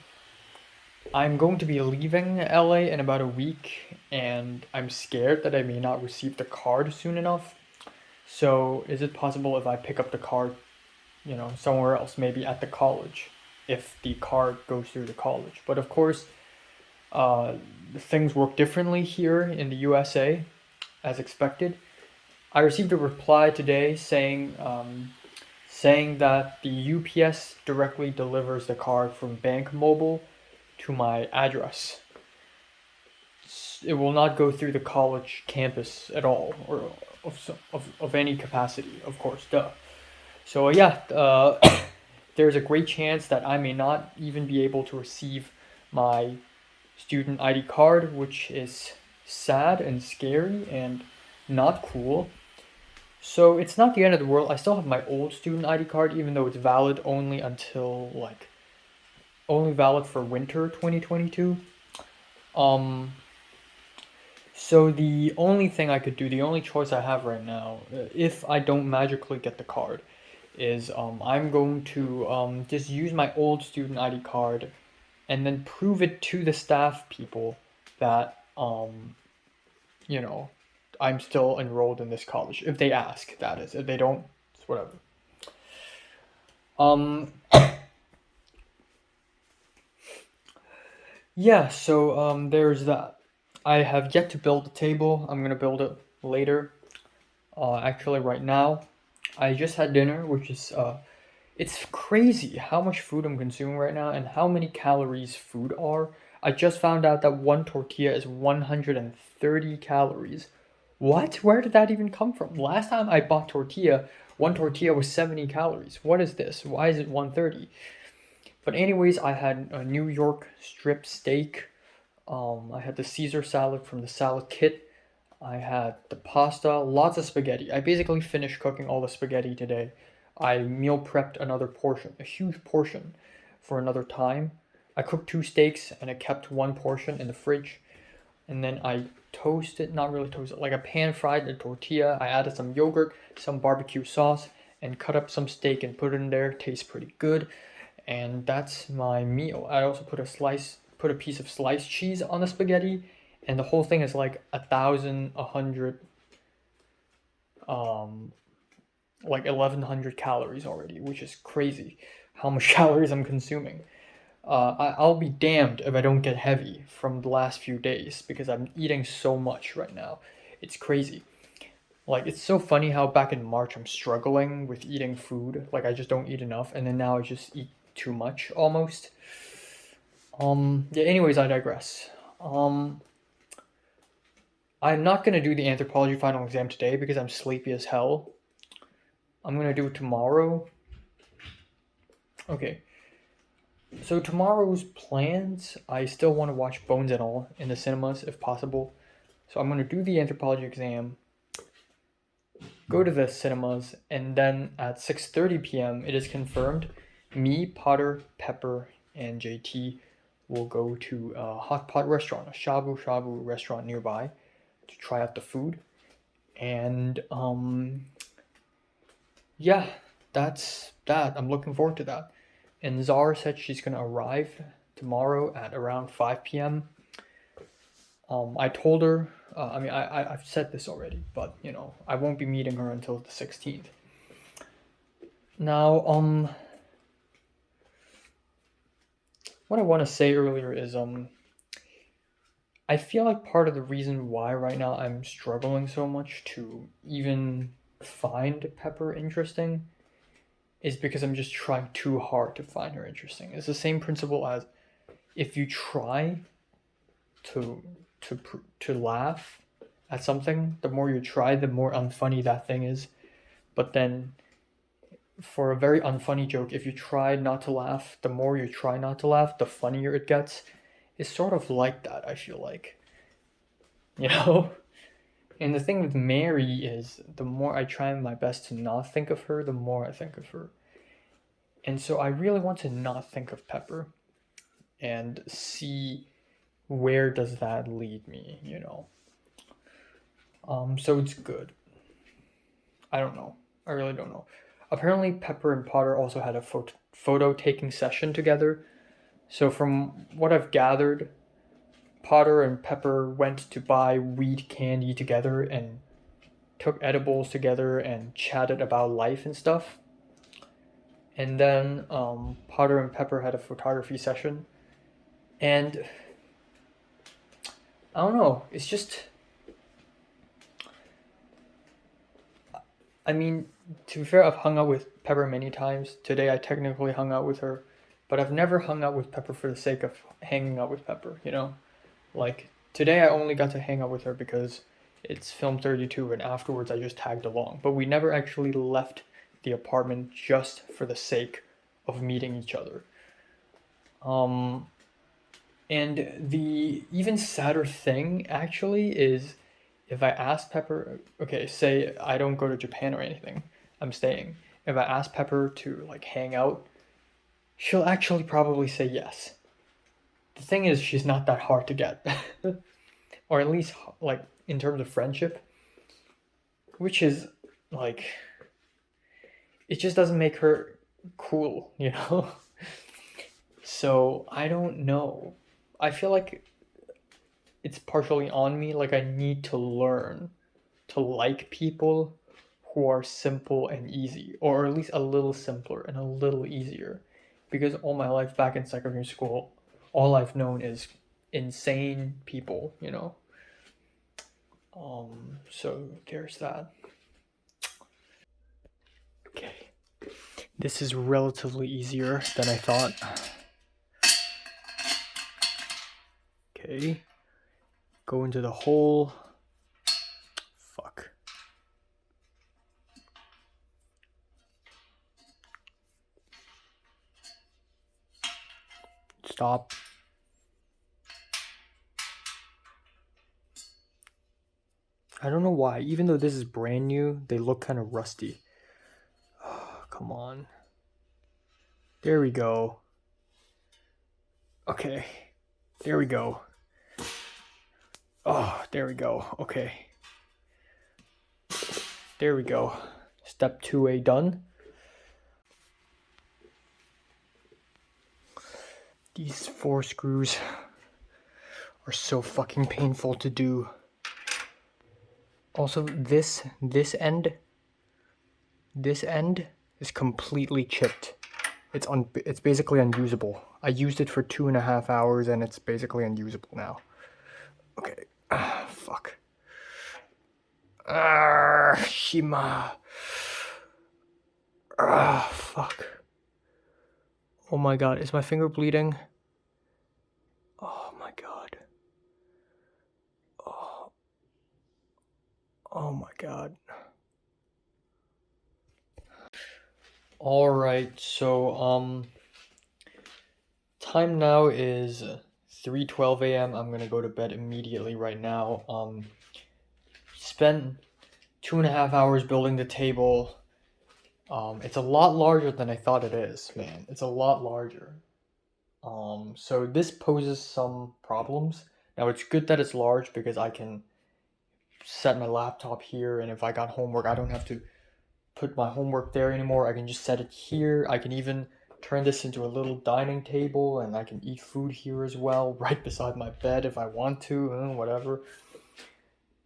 I'm going to be leaving LA in about a week, and I'm scared that I may not receive the card soon enough. So, is it possible if I pick up the card, somewhere else, maybe at the college, if the card goes through the college? But of course, uh, things work differently here in the USA, as expected. I received a reply today saying that the UPS directly delivers the card from Bank Mobile to my address. It will not go through the college campus at all, or of any capacity, of course, duh. So yeah, there's a great chance that I may not even be able to receive my student ID card, which is sad and scary and not cool. So it's not the end of the world. I still have my old student ID card, even though it's valid only until only valid for winter 2022. Um, so the only thing I could do, the only choice I have right now, if I don't magically get the card, is I'm going to just use my old student ID card and then prove it to the staff people that you know I'm still enrolled in this college. If they ask, that is. If they don't, it's whatever. Um, yeah, so there's that. I have yet to build the table. I'm gonna build it later. Actually, right now, I just had dinner, which is it's crazy how much food I'm consuming right now and how many calories food are. I just found out that one tortilla is 130 calories. What? Where did that even come from? Last time I bought tortilla, one tortilla was 70 calories. What is this? Why is it 130? But anyways, I had a New York strip steak. I had the Caesar salad from the salad kit. I had the pasta, lots of spaghetti. I basically finished cooking all the spaghetti today. I meal prepped another portion, a huge portion, for another time. I cooked two steaks and I kept one portion in the fridge. And then I toasted, not really toasted, like a pan fried the tortilla. I added some yogurt, some barbecue sauce, and cut up some steak and put it in there. Tastes pretty good. And that's my meal. I also put a piece of sliced cheese on the spaghetti, and the whole thing is like 1,100, like 1,100 calories already, which is crazy. How much calories I'm consuming. I'll be damned if I don't get heavy from the last few days because I'm eating so much right now. It's crazy. Like, it's so funny how back in March I'm struggling with eating food. Like, I just don't eat enough, and then now I just eat too much almost. Yeah, anyways, I digress. I'm not gonna do the anthropology final exam today because I'm sleepy as hell. I'm gonna do it tomorrow. Okay. So tomorrow's plans, I still want to watch Bones and All in the cinemas if possible. So I'm going to do the anthropology exam, go to the cinemas, and then at 6:30 p.m. it is confirmed me, Potter, Pepper, and JT will go to a hot pot restaurant, a shabu shabu restaurant nearby to try out the food. And yeah, that's that. I'm looking forward to that. And Zara said she's gonna arrive tomorrow at around 5 p.m. I told her, I've said this already, but I won't be meeting her until the 16th. Now, what I want to say earlier is, I feel like part of the reason why right now I'm struggling so much to even find Pepper interesting is because I'm just trying too hard to find her interesting. It's the same principle as if you try to to laugh at something. The more you try, the more unfunny that thing is. But then, for a very unfunny joke, if you try not to laugh, the more you try not to laugh, the funnier it gets. It's sort of like that, I feel like. You know? And the thing with Mary is, the more I try my best to not think of her, the more I think of her. And so I really want to not think of Pepper and see where does that lead me, you know. So it's good. I don't know. I really don't know. Apparently Pepper and Potter also had a photo taking session together. So from what I've gathered, Potter and Pepper went to buy weed candy together and took edibles together and chatted about life and stuff. And then Potter and Pepper had a photography session. And I don't know, it's just... I mean, to be fair, I've hung out with Pepper many times. Today I technically hung out with her. But I've never hung out with Pepper for the sake of hanging out with Pepper, you know? Like, today I only got to hang out with her because it's Film 32 and afterwards I just tagged along. But we never actually left the apartment just for the sake of meeting each other. And the even sadder thing, actually, is if I ask Pepper... Okay, say I don't go to Japan or anything. I'm staying. If I ask Pepper to, like, hang out, she'll actually probably say yes. The thing is, she's not that hard to get. Or at least, like, in terms of friendship. Which is, like... It just doesn't make her cool, you know? So, I don't know. I feel like it's partially on me. Like, I need to learn to like people who are simple and easy. Or at least a little simpler and a little easier. Because all my life back in secondary school, all I've known is insane people, you know? So there's that. Okay. This is relatively easier than I thought. Okay. Go into the hole. Fuck. Stop. I don't know why, even though this is brand new, they look kind of rusty. Oh, come on. There we go. Okay. There we go. Oh, there we go. Okay. There we go. Step 2A done. These 4 screws are so fucking painful to do. Also, this end is completely chipped. It's basically unusable. I used it for 2.5 hours and it's basically unusable now. Okay. Fuck. Shima. Fuck. Oh my god, is my finger bleeding? Oh my god. Oh my god. Alright, so, time now is 3:12 a.m. I'm gonna go to bed immediately right now. Spent 2.5 hours building the table. It's a lot larger than I thought it is, man. It's a lot larger. So this poses some problems. Now, it's good that it's large because I can set my laptop here, and if I got homework, I don't have to put my homework there anymore. I can just set it here. I can even turn this into a little dining table, and I can eat food here as well, right beside my bed if I want to, whatever.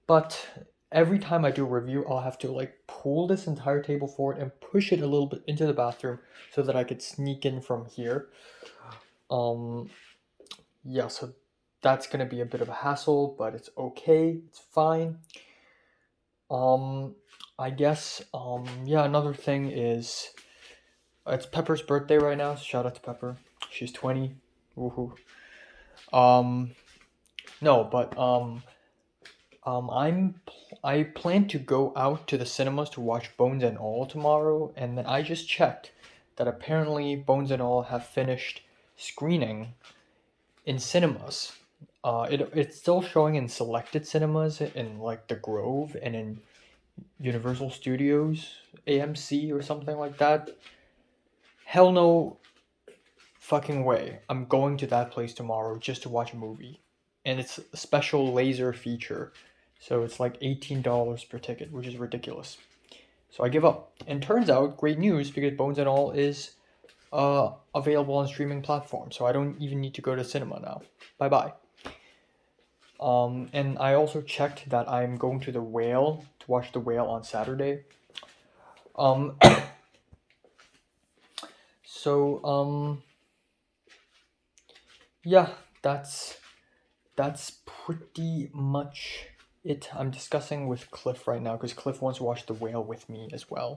But every time I do a review, I'll have to like pull this entire table forward and push it a little bit into the bathroom so that I could sneak in from here. Yeah, so that's gonna be a bit of a hassle, but it's okay, it's fine. I guess, yeah, another thing is, it's Pepper's birthday right now, so shout out to Pepper. She's 20, woohoo. No, but I plan to go out to the cinemas to watch Bones and All tomorrow, and then I just checked that apparently Bones and All have finished screening in cinemas. It's still showing in selected cinemas in like the Grove and in Universal Studios, AMC or something like that. Hell no fucking way. I'm going to that place tomorrow just to watch a movie. And it's a special laser feature. So it's like $18 per ticket, which is ridiculous. So I give up. And turns out, great news because Bones and All is available on streaming platforms. So I don't even need to go to cinema now. Bye bye. And I also checked that I'm going to the Whale to watch the Whale on Saturday. Um, so yeah, that's pretty much it. I'm discussing with Cliff right now because Cliff wants to watch the Whale with me as well.